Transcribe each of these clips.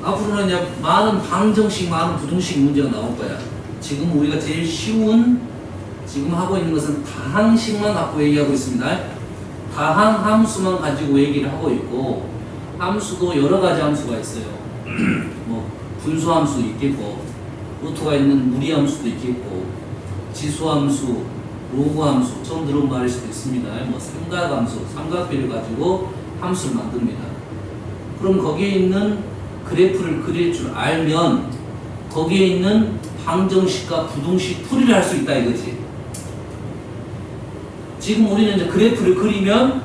앞으로는 이제 많은 방정식, 많은 부등식 문제가 나올 거야. 지금 우리가 제일 쉬운, 지금 하고 있는 것은 다항식만 갖고 얘기하고 있습니다. 다항 함수만 가지고 얘기를 하고 있고, 함수도 여러 가지 함수가 있어요. 뭐 분수 함수도 있겠고, 루트가 있는 무리 함수도 있겠고, 지수 함수, 로그 함수, 처음 들어본 말일 수도 있습니다. 뭐 삼각 함수, 삼각비를 가지고 함수를 만듭니다. 그럼 거기에 있는 그래프를 그릴 줄 알면 거기에 있는 방정식과 부등식 풀이를 할 수 있다 이거지. 지금 우리는 이제 그래프를 그리면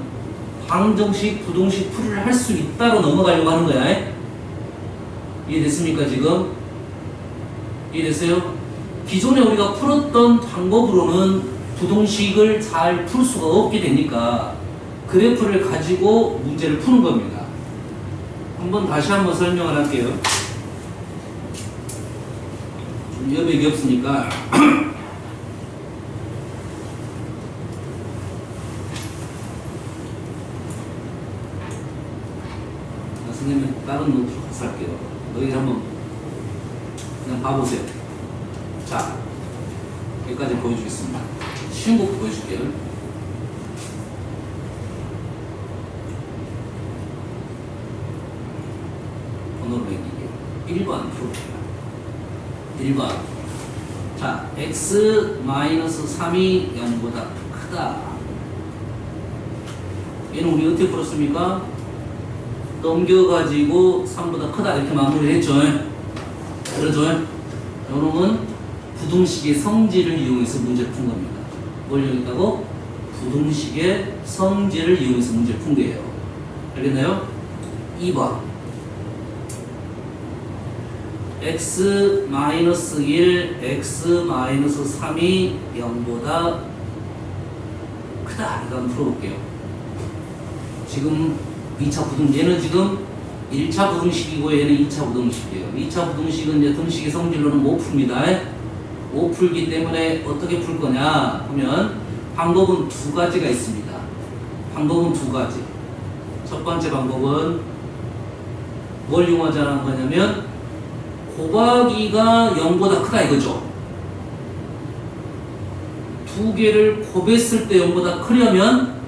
방정식, 부등식 풀이를 할 수 있다로 넘어가려고 하는 거야. 이해됐습니까 지금? 이해됐어요? 기존에 우리가 풀었던 방법으로는 부등식을 잘 풀 수가 없게 되니까 그래프를 가지고 문제를 푸는 겁니다. 다시 한번 설명을 할게요. 좀 여백이 없으니까. 선생님은 다른 노트로 같이 할게요. 너희 한번 그냥 봐보세요. 자, 여기까지 보여주겠습니다. 쉬운 거 보여줄게요. 번호를 매기게. 1번 풀어볼게요. 1번. 자, x-3이 0보다 크다. 얘는 우리 어떻게 풀었습니까? 넘겨가지고 3보다 크다 이렇게 마무리를 했죠. 그러죠? 요놈은 부등식의 성질을 이용해서 문제를 푼 겁니다. 뭘 이용했다고? 부등식의 성질을 이용해서 문제를 푼 거예요. 알겠나요? 2번. x-1, x-3이 0보다 크다. 이거 한번 풀어볼게요. 지금 2차 부등, 얘는 지금 1차 부등식이고 얘는 2차 부등식이에요. 2차 부등식은 이제 등식의 성질로는 못 풉니다. 못 풀기 때문에 어떻게 풀 거냐 하면 방법은 두 가지가 있습니다. 방법은 두 가지. 첫 번째 방법은 뭘 이용하자는 거냐면 곱하기가 0보다 크다 이거죠. 두 개를 곱했을 때 0보다 크려면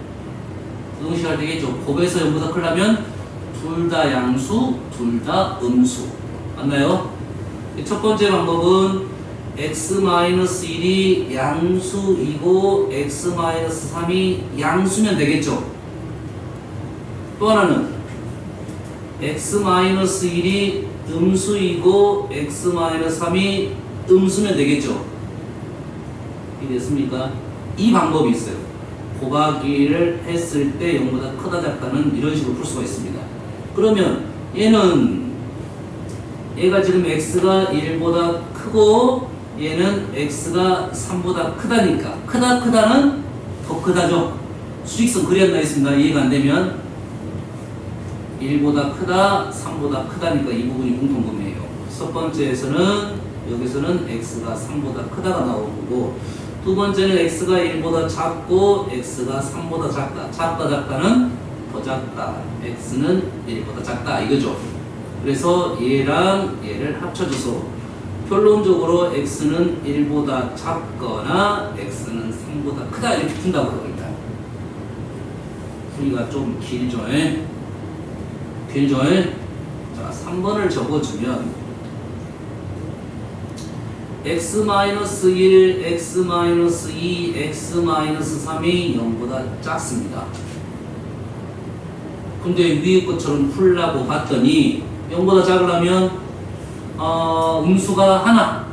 부등식 할 되겠죠. 곱해서 0보다 크려면 둘 다 양수, 둘 다 음수. 맞나요? 첫 번째 방법은 x-1이 양수이고 x-3이 양수면 되겠죠. 또 하나는 x-1이 음수이고 x-3이 음수면 되겠죠. 이해됐습니까? 이 방법이 있어요. 곱하기를 했을 때 0보다 크다 작다는 이런 식으로 풀 수가 있습니다. 그러면 얘가 지금 x가 1보다 크고 얘는 x가 3보다 크다니까 크다는 더 크다죠. 수직선 그렸나 있습니다. 이해가 안 되면 1보다 크다, 3보다 크다니까 이 부분이 공통점이에요. 첫 번째에서는 여기서는 x가 3보다 크다가 나오고 두 번째는 x가 1보다 작고 x가 3보다 작다. 작다는 더 작다. x는 1보다 작다 이거죠. 그래서 얘랑 얘를 합쳐줘서 결론적으로 x는 1보다 작거나 x는 3보다 크다 이렇게 푼다고 합니다. 풀이가 좀 길죠. 자, 3번을 적어주면 x-1, x-2, x-3이 0보다 작습니다. 근데 위에 것처럼 풀라고 봤더니 0보다 작으려면 음수가 하나,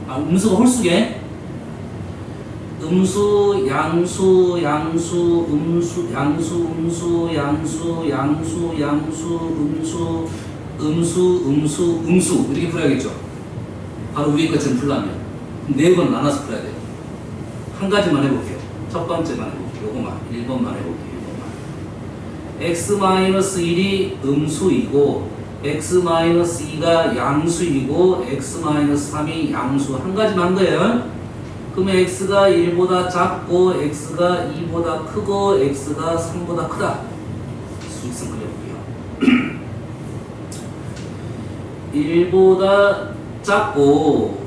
음수가 홀수게 음수, 양수, 양수, 음수, 양수, 음수, 양수, 양수, 양수, 음수, 음수, 음수, 음수 이렇게 풀어야겠죠. 바로 위에 것처럼 풀려면 4번 나눠서 풀어야 돼요. 한 가지만 해볼게요. 첫 번째만 해볼게요. 요거만 1번만 해볼게요. x-1이 음수이고 x-2가 양수이고 x-3이 양수 한 가지만 한 거예요. 그러면 x가 1보다 작고 x가 2보다 크고 x가 3보다 크다. 수직선 그려볼게요. 1보다 작고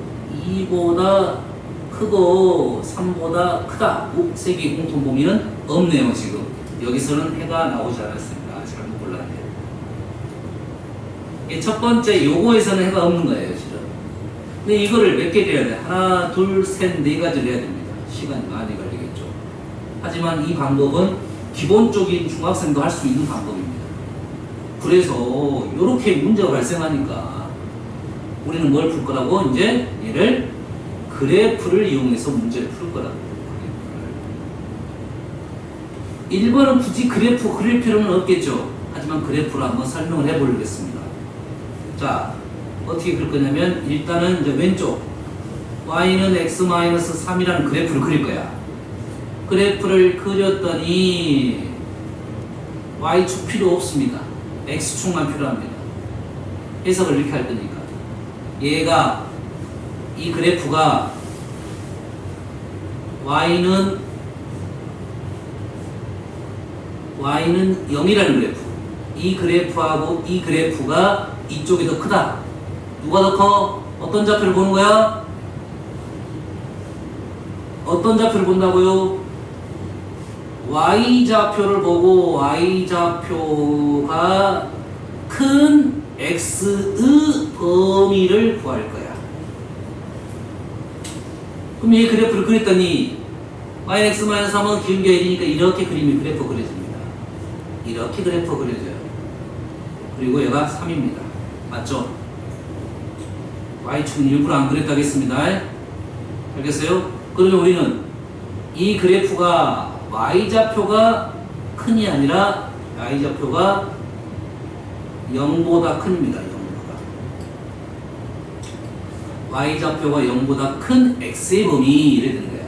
2보다 크고 3보다 크다. 세 개의 공통 범위는 없네요. 지금 여기서는 해가 나오지 않았습니다. 잘못 골랐네요. 첫 번째 요거에서는 해가 없는 거예요. 실은. 근데 이거를 몇 개를 해야 돼? 하나, 둘, 셋, 네 가지를 해야 됩니다. 시간이 많이 걸리겠죠. 하지만 이 방법은 기본적인 중학생도 할 수 있는 방법입니다. 그래서 이렇게 문제가 발생하니까 우리는 뭘 풀 거라고? 이제 얘를 그래프를 이용해서 문제를 풀 거라고. 1번은 굳이 그래프 그릴 필요는 없겠죠. 하지만 그래프로 한번 설명을 해보겠습니다. 자, 어떻게 그릴 거냐면 일단은 이제 왼쪽 y는 x-3이라는 그래프를 그릴 거야. 그래프를 그렸더니 y축 필요 없습니다. x축만 필요합니다. 해석을 이렇게 할 거니까 얘가 이 그래프가 y는 0이라는 그래프. 이 그래프하고 이 그래프가 이쪽이 더 크다. 누가 더 커? 어떤 좌표를 보는 거야? 어떤 좌표를 본다고요? y좌표를 보고 y좌표가 큰 x의 범위를 구할 거야. 그럼 이 그래프를 그렸더니 y는 x-3은 기울기가 1이니까 이렇게 그림이 그래프 그려집니다. 이렇게 그래프 그려져요. 그리고 얘가 3입니다. 맞죠? y축은 일부러 안 그렸다고 했습니다. 알겠어요? 그러면 우리는 이 그래프가 y좌표가 큰이 아니라 y좌표가 0보다 큰입니다. 0보다. y좌표가 0보다 큰 x의 범위 이래 되는 거야.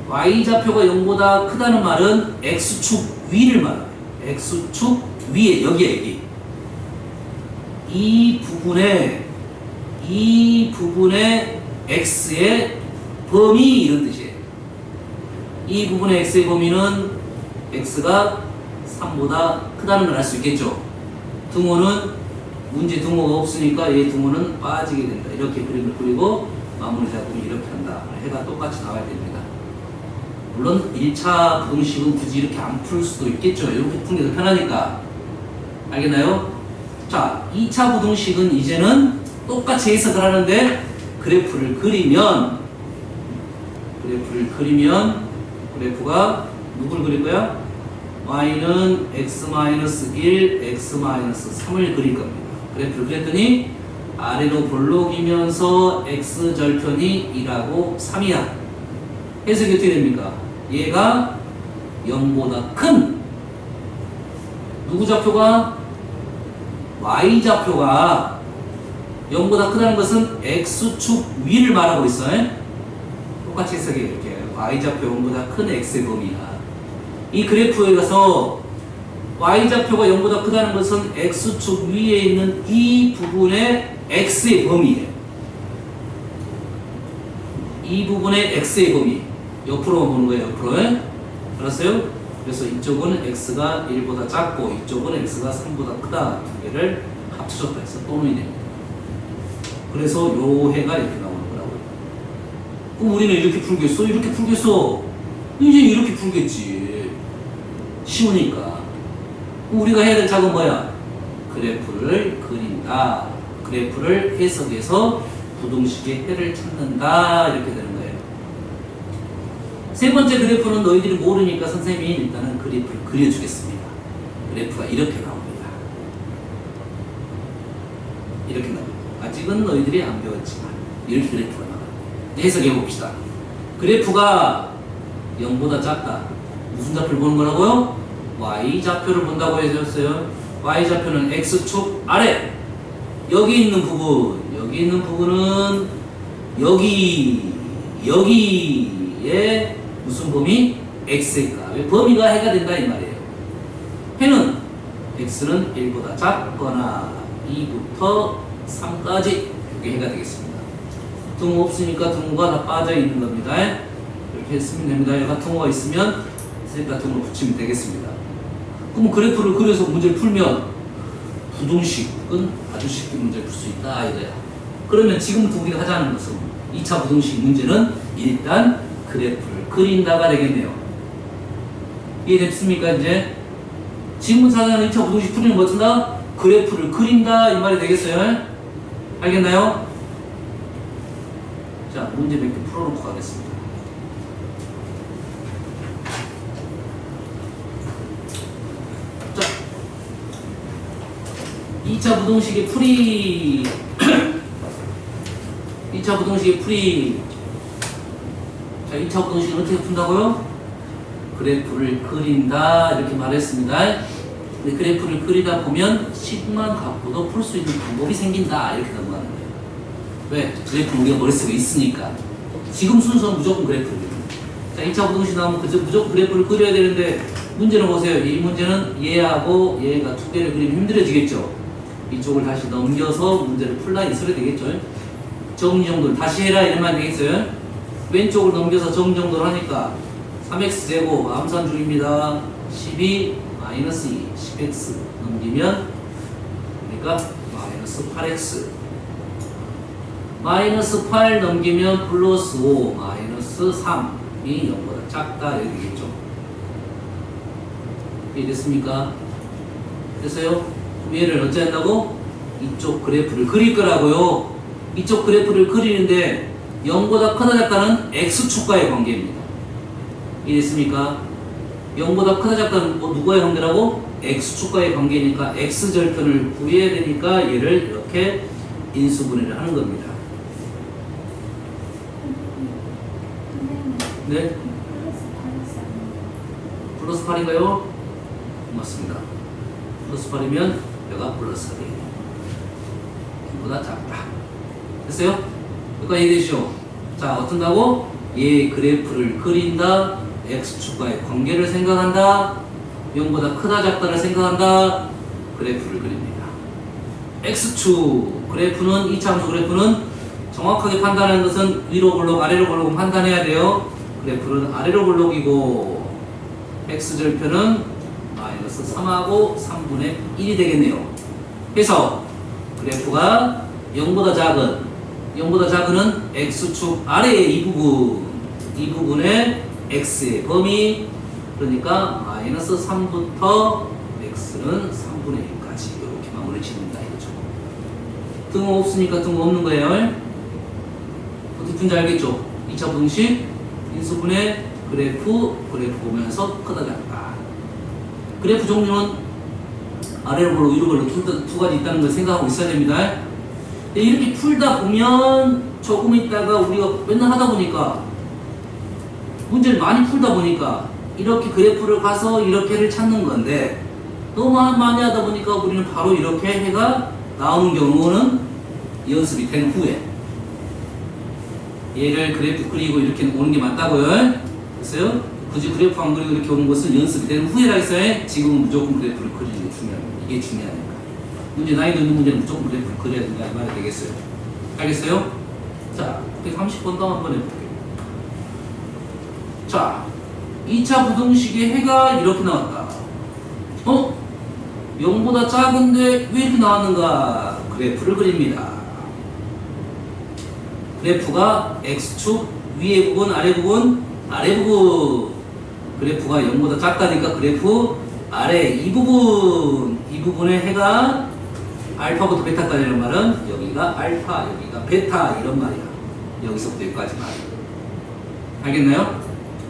y좌표가 0보다 크다는 말은 x축 위를 말합니다. x축 위에 여기에 여기. 이 부분의 x의 범위 이런 뜻이에요. 이 부분의 x의 범위는 x가 3보다 크다는 걸 알 수 있겠죠. 등호는 문제 등호가 없으니까 얘 등호는 빠지게 된다. 이렇게 그림을 그리고 마무리 작품이 이렇게 한다. 해가 똑같이 나와야 됩니다. 물론 1차 부등식은 굳이 이렇게 안 풀 수도 있겠죠. 이렇게 푸는 게 더 편하니까. 알겠나요? 자, 2차 부등식은 이제는 똑같이 해석을 하는데 그래프를 그리면 그래프가 누굴 그릴 거야? y는 x-1, x-3을 그릴 겁니다. 그래프를 그렸더니 아래로 볼록이면서 x절편이 1하고 3이야. 해석이 어떻게 됩니까? 얘가 0보다 큰 누구 좌표가? y좌표가 0보다 크다는 것은 x축 위를 말하고 있어요. 똑같이 해석해 이렇게 y좌표 0보다 큰 x의 범위야. 이 그래프에 가서 y좌표가 0보다 크다는 것은 x축 위에 있는 이 부분의 x의 범위예요. 이 부분의 x의 범위 옆으로 보는 거예요. 옆으로. 알았어요? 그래서 이쪽은 x가 1보다 작고 이쪽은 x가 3보다 크다. 두 개를 합쳐줬다 해서 또는이 됩니다. 그래서 요 해가 이렇게 나오는 거라고요. 그럼 우리는 이렇게 풀겠어? 이렇게 풀겠어? 이제 이렇게 풀겠지. 쉬우니까. 그럼 우리가 해야 될 작은 뭐야? 그래프를 그린다. 그래프를 해석해서 부등식의 해를 찾는다. 이렇게 되는 거예요. 세 번째 그래프는 너희들이 모르니까 선생님이 일단은 그래프를 그려주겠습니다. 그래프가 이렇게 나옵니다. 이렇게 나옵니다. 아직은 너희들이 안 배웠지만 이렇게 그래프가 나와요. 해석해 봅시다. 그래프가 0보다 작다. 무슨 좌표를 보는 거라고요? y좌표를 본다고 해줬어요. y좌표는 x축 아래. 여기 있는 부분은 여기에 무슨 범위? x의 값. 범위가 해가 된다 이 말이에요. 해는 x는 1보다 작거나 2부터 3까지 이게 해가 되겠습니다. 등호 없으니까 등호가 다 빠져 있는 겁니다. 이렇게 했으면 됩니다. 얘가 등호가 있으면 셋 같은 걸 붙이면 되겠습니다. 그럼 그래프를 그려서 문제를 풀면 부동식은 아주 쉽게 문제를 풀 수 있다 이거야. 그러면 지금부터 우리가 하자는 것은 2차 부동식 문제는 일단 그래프를 그린다가 되겠네요. 이해됐습니까? 이제 지금부터 하자는 2차 부동식 풀이는 뭐 쓴다? 그래프를 그린다 이 말이 되겠어요? 알겠나요? 자, 문제 몇 개 풀어놓고 가겠습니다. 자, 2차 부동식의 풀이 2차 부동식의 풀이. 자, 2차 부동식은 어떻게 푼다고요? 그래프를 그린다 이렇게 말했습니다. 근데 그래프를 그리다 보면 식만 갖고도 풀 수 있는 방법이 생긴다 이렇게 넘어가는 거예요. 왜? 그래프는 우리가 머릿속에 있으니까. 지금 순서는 무조건 그래프를 그려요. 자, 2차 부동식 나오면 무조건 그래프를 그려야 되는데 문제는 보세요. 이 문제는 얘하고 얘가 두 개를 그리면 힘들어지겠죠. 이쪽을 다시 넘겨서 문제를 풀라 이 소리 되겠죠. 정리정돈 다시 해라 이런 말 되겠어요. 왼쪽을 넘겨서 정리정돈을 하니까 3x제곱 암산중입니다. 12 마이너스 2 10x 넘기면 그러니까 마이너스 8x 마이너스 8 넘기면 플러스 5 마이너스 3이 0보다 작다 이렇게 되겠죠. 이해됐습니까? 됐어요? 그럼 얘를 어찌 한다고? 이쪽 그래프를 그릴 거라고요. 이쪽 그래프를 그리는데 0보다 크다 작다는 x축과의 관계입니다. 이해됐습니까? 0보다 크다 작다는 누구의 관계라고? x축과의 관계니까 x절편을 구해야 되니까 얘를 이렇게 인수분해를 하는 겁니다. 네? 플러스 8인가요? 맞습니다. 플러스 8이면 여기가 플러스 8이에요. 보다 작다. 됐어요? 여기까지 이해되시죠? 자, 어떤다고? 얘 그래프를 그린다. x축과의 관계를 생각한다. 0보다 크다 작다를 생각한다. 그래프를 그립니다. x축 그래프는 2차 함수 그래프는 정확하게 판단하는 것은 위로 볼록 아래로 볼록 판단해야 돼요. 그래프는 아래로 볼록이고 x절편은 마이너스 3하고 3분의 1이 되겠네요. 그래서 그래프가 0보다 작은 x축 아래의 이 부분의 x의 범위 그러니까 마이너스 3부터 x는 3분의 1까지 이렇게 마무리 짓는다 이거죠. 등호 없으니까 등호 없는 거예요. 어떻게 푼지 알겠죠? 2차 부동식 인수분해 그래프 보면서 크다 작다. 그래프 종류는 아래로 볼록 위로 볼록 두 가지 있다는 걸 생각하고 있어야 됩니다. 이렇게 풀다 보면 조금 있다가 우리가 맨날 하다 보니까 문제를 많이 풀다 보니까 이렇게 그래프를 가서 이렇게를 찾는 건데 너무 많이 하다 보니까 우리는 바로 이렇게 해가 나오는 경우는 연습이 된 후에 얘를 그래프 그리고 이렇게 오는 게 맞다고요. 됐어요? 굳이 그래프 안 그리고 이렇게 오는 것은 연습이 된 후에라 했어요. 지금은 무조건 그래프를 그리는 게 중요합니다. 이게 중요하니까. 문제 난이도 있는 문제는 무조건 그래프를 그려야 된다 이 말이 되겠어요. 알겠어요? 자, 30번 더 한번 해볼게요. 자, 2차 부동식의 해가 이렇게 나왔다. 0보다 작은데 왜 이렇게 나왔는가? 그래프를 그립니다. 그래프가 x축 위에 부분, 아래 부분. 그래프가 0보다 작다니까 그래프 아래 이 부분의 해가 알파부터 베타까지라는 말은 여기가 알파, 여기가 베타 이런 말이야. 여기서부터 여기까지 말. 알겠나요?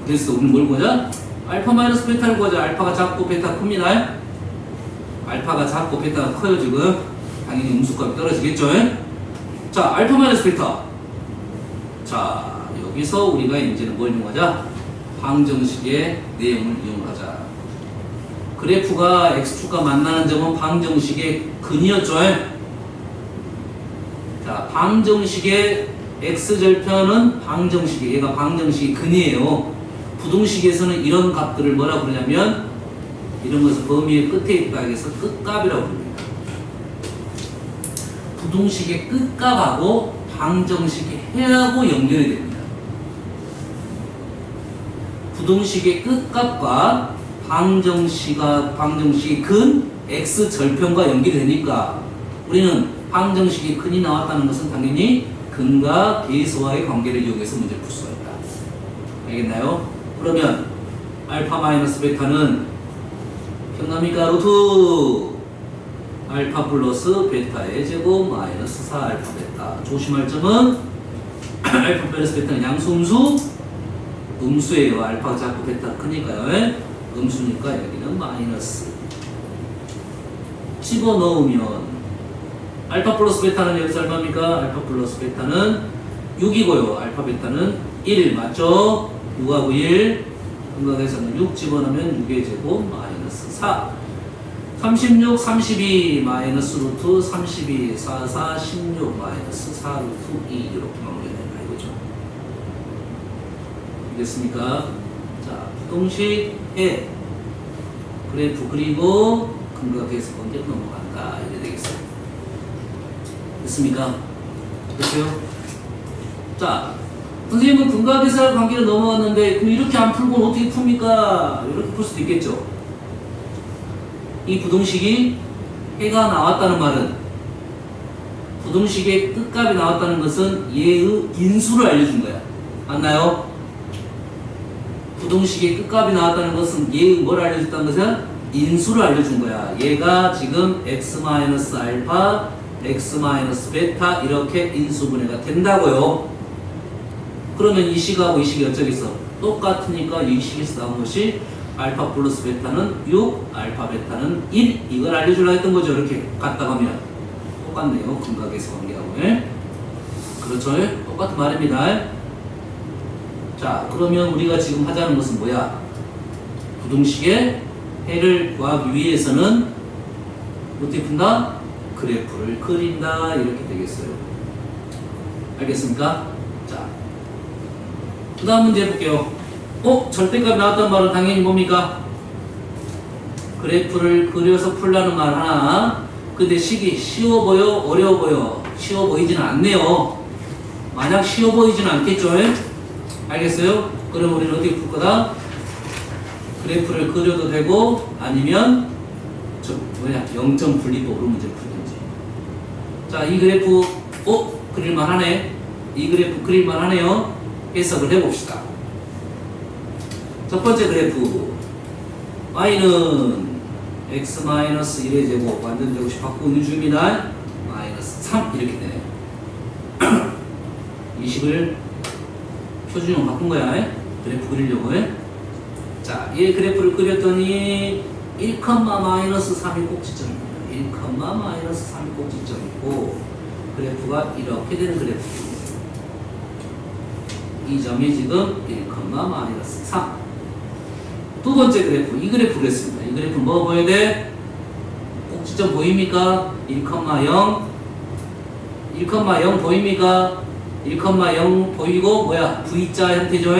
그래서 우리는 뭘 보자? 알파 마이너스 베타를 보자. 알파가 작고 베타 큽니다. 알파가 작고 베타가 커요 지금. 당연히 음수값이 떨어지겠죠. 자, 알파 마이너스 베타. 자, 여기서 우리가 이제는 뭘 이용하자? 방정식의 내용을 이용하자. 그래프가 x축과 만나는 점은 방정식의 근이었죠. 자, 방정식의 x절편은 방정식이 얘가 방정식의 근이에요. 부동식에서는 이런 값들을 뭐라 부르냐면 이런 것을 범위의 끝에 있다 해서 끝값이라고 부릅니다. 부동식의 끝값하고 방정식의 해하고 연결이 됩니다. 부동식의 끝값과 방정식의 근 x 절편과 연결이 되니까 우리는 방정식이 근이 나왔다는 것은 당연히 근과 계수와의 관계를 이용해서 문제를 풀 수가 있다. 알겠나요? 그러면 알파 마이너스 베타는 평납니까? 루트 알파 플러스 베타의 제곱 마이너스 4 알파 베타. 조심할 점은 알파 플러스 베타는 양수 음수예요. 알파가 자꾸 베타 크니까요. 음수니까 여기는 마이너스. 집어넣으면 알파 플러스 베타는 여기서 얼마입니까? 알파 플러스 베타는 6이고요. 알파 베타는 1 맞죠? 6하고 1 근각에서는 6 집어넣으면 6의 제곱 마이너스 4 36, 32 마이너스 루트 32, 4, 4, 16 마이너스 4 루트 2 이렇게 마무리된다 이거죠. 됐습니까? 자, 부동식의 그래프 그리고 근각에서 관계로 넘어간다 이렇게 되겠어요. 됐습니까? 됐어요? 자, 선생님은 근각에서 관계로 넘어갔는데 그럼 이렇게 안 풀고는 어떻게 풉니까? 이렇게 풀 수도 있겠죠. 이 부동식이 해가 나왔다는 말은 부동식의 끝값이 나왔다는 것은 얘의 인수를 알려준 거야. 맞나요? 부동식의 끝값이 나왔다는 것은 얘의 뭘 알려줬다는 것은 인수를 알려준 거야. 얘가 지금 x-알파, x-베타 이렇게 인수분해가 된다고요. 그러면 이 식하고 이 식이 어쩌겠어? 똑같으니까 이 식에서 나온 것이 알파 플러스 베타는 6, 알파 베타는 1 이걸 알려주려고 했던 거죠. 이렇게 갔다 가면 똑같네요. 근각에서 관계하고. 그렇죠? 똑같은 말입니다. 자, 그러면 우리가 지금 하자는 것은 뭐야? 부동식의 해를 구하기 위해서는 어떻게 푼다? 그래프를 그린다 이렇게 되겠어요. 알겠습니까? 자, 그 다음 문제 해볼게요. 절대값이 나왔단 말은 당연히 뭡니까? 그래프를 그려서 풀라는 말 하나. 근데 식이 쉬워 보여? 어려워 보여? 쉬워 보이지는 않네요. 만약 쉬워 보이지는 않겠죠? 알겠어요? 그럼 우리는 어떻게 풀 거다? 그래프를 그려도 되고 아니면 0점 분리법으로 문제를 풀든지. 자, 이 그래프 그릴만 하네. 이 그래프 그릴만 하네요. 해석을 해봅시다. 첫 번째 그래프 y는 x-1의 제곱 완전 제곱씩 바꾸고 있는 중입니다. 마이너스 3 이렇게 되네. 이 식을 표준형 바꾼 거야. 그래프 그리려고 해. 자, 얘 그래프를 그렸더니 1,-3이 꼭지점입니다. 1,-3이 꼭지점이고 그래프가 이렇게 되는 그래프입니다. 이 점이 지금 1,-3. 두 번째 그래프, 이 그래프 그랬습니다. 이 그래프 뭐 보여야 돼? 꼭지점 보입니까? 1,0 1,0 보입니까? 1,0 보이고 뭐야? V자 형태죠?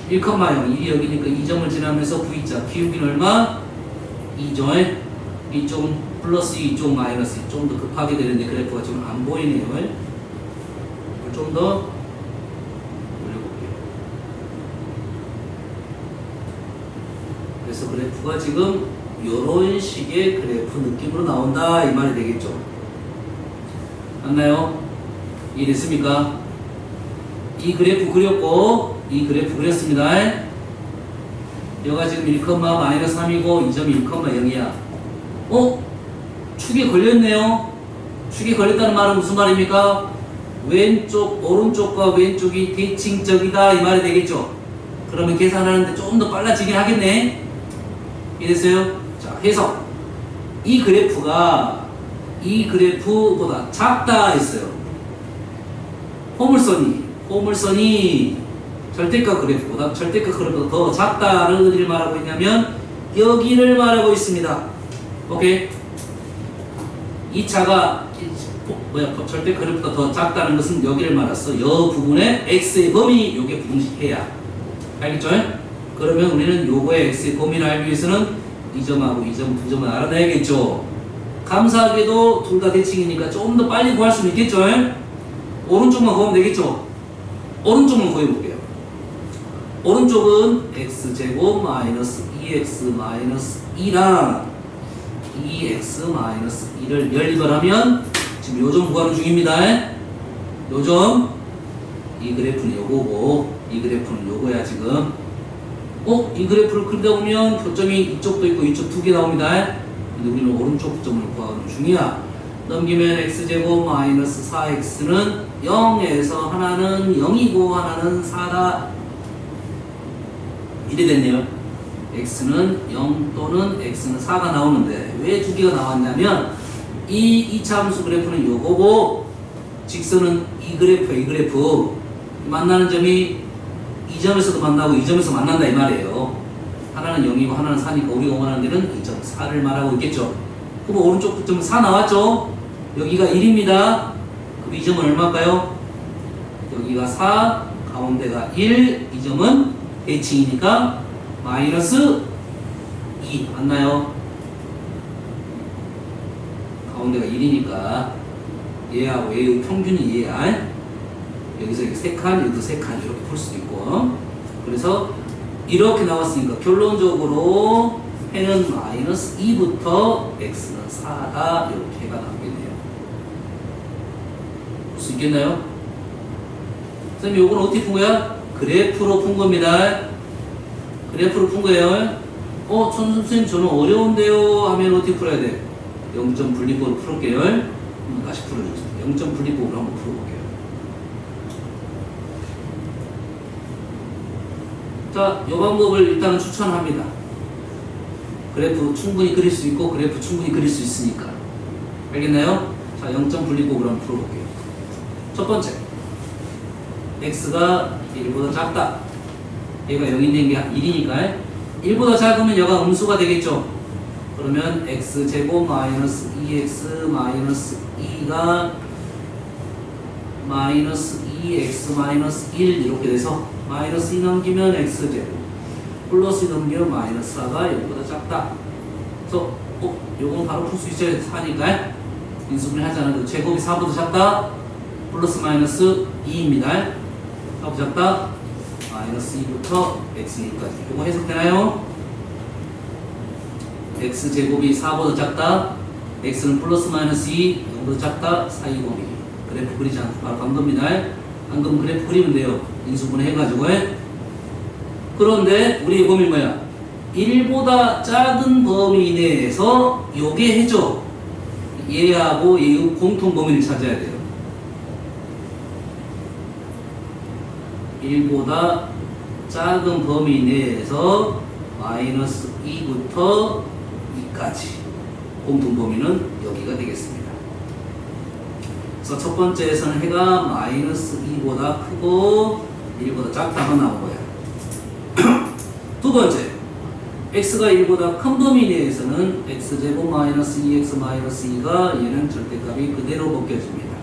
1,0 1이 여기니까 이 점을 지나면서 V자 기울기는 얼마? 2죠? 이쪽 플러스 이쪽 마이너스 좀 더 급하게 되는데 그래프가 지금 안 보이네요. 좀 더 올려볼게요. 그래서 그래프가 지금 이런 식의 그래프 느낌으로 나온다 이 말이 되겠죠. 맞나요? 이해됐습니까? 이 그래프 그렸고 이 그래프 그렸습니다. 여기가 지금 1,-3이고 이 점이 1,0이야. 축에 걸렸네요. 축에 걸렸다는 말은 무슨 말입니까? 왼쪽, 오른쪽과 왼쪽이 대칭적이다 이 말이 되겠죠. 그러면 계산하는데 조금 더 빨라지긴 하겠네. 이해됐어요? 자, 해석. 이 그래프가 이 그래프보다 작다 했어요. 포물선이 절대값 그래프보다 더 작다를 어디를 말하고 있냐면 여기를 말하고 있습니다. 오케이? 이 차가 절대 그래프보다 더 작다는 것은 여기를 말했어. 여 부분의 x의 범위 요게 부동식 해야. 알겠죠? 그러면 우리는 요거의 x의 범위를 알기 위해서는 이 점하고 이 점 두 점을 알아내야겠죠. 감사하게도 둘 다 대칭이니까 조금 더 빨리 구할 수는 있겠죠? 오른쪽만 구하면 되겠죠? 오른쪽만 구해볼게요. 오른쪽은 x제곱 마이너스 2x 마이너스 2랑 2x 마이너스 2를 연립을 지금 요점 구하는 중입니다. 요점 이 그래프는 요거고 이 그래프는 요거야 지금. 이 그래프를 그리다 보면 교점이 이쪽도 있고 이쪽 두 개 나옵니다. 근데 우리는 오른쪽 점을 구하는 중이야. 넘기면 x제곱 마이너스 4x는 0에서 하나는 0이고 하나는 4다. 이래 됐네요. x는 0 또는 x는 4가 나오는데 왜 두 개가 나왔냐면 이 2차 함수 그래프는 요거고 직선은 이 그래프야. 이 그래프 만나는 점이 이 점에서도 만나고 이 점에서 만난다 이 말이에요. 하나는 0이고 하나는 4니까 우리가 원하는 데는 이 점 4를 말하고 있겠죠. 그럼 오른쪽 점 4 나왔죠? 여기가 1입니다. 그럼 이 점은 얼마일까요? 여기가 4, 가운데가 1, 이 점은 대칭이니까 마이너스 2 맞나요? 가운데가 1이니까 얘하고 얘의 평균이 얘야. 여기서 이렇게 3칸, 여기도 3칸 이렇게 풀 수도 있고. 그래서 이렇게 나왔으니까 결론적으로 해는 마이너스 2부터 x는 4다 이렇게 해가 나오겠네요. 볼 수 있겠나요? 선생님 요거는 어떻게 푼 거야? 그래프로 푼 겁니다. 그래프로 푼 거예요. 선생님 저는 어려운데요 하면 어떻게 풀어야 돼? 0점 분리법으로 풀을게요. 다시 풀어주세요. 0점 분리법으로 한번 풀어볼게요. 자, 이 방법을 일단은 추천합니다. 그래프 충분히 그릴 수 있고 그래프 충분히 그릴 수 있으니까. 알겠나요? 자, 0점 분리법으로 한번 풀어볼게요. 첫 번째, x가 1보다 작다. 얘가 0이 된 게 1이니까 1보다 작으면 얘가 음수가 되겠죠. 그러면 x제곱 마이너스 2x 마이너스 2가 마이너스 2x 마이너스 1 이렇게 돼서 마이너스 2 넘기면 x제곱 플러스 2 넘기면 마이너스 4가 0보다 작다. 그래서 요건 바로 풀 수 있어야 4니까 인수분해 하지 않아도 제곱이 4보다 작다 플러스 마이너스 2입니다. 4보다 작다 마이너스 2부터 x2까지 요거 해석되나요? x제곱이 4보다 작다 x는 플러스 마이너스 2 0보다 작다 4, 2, 0이 그래프 그리지 않고 바로 간 겁니다. 방금 그래프 그리면 돼요. 인수분해 해가지고. 그런데 우리의 범위 뭐야? 1보다 작은 범위 내에서 요게 해줘. 얘하고 얘의 공통 범위를 찾아야 돼요. 1보다 작은 범위 내에서 마이너스 2부터 2까지 공통 범위는 여기가 되겠습니다. 그래서 첫 번째에서는 해가 마이너스 2보다 크고 1보다 작다가 나온 거야. 두 번째, x가 1보다 큰 범위 내에서는 x제곱 마이너스 2x 마이너스 2가 얘는 절대값이 그대로 벗겨집니다.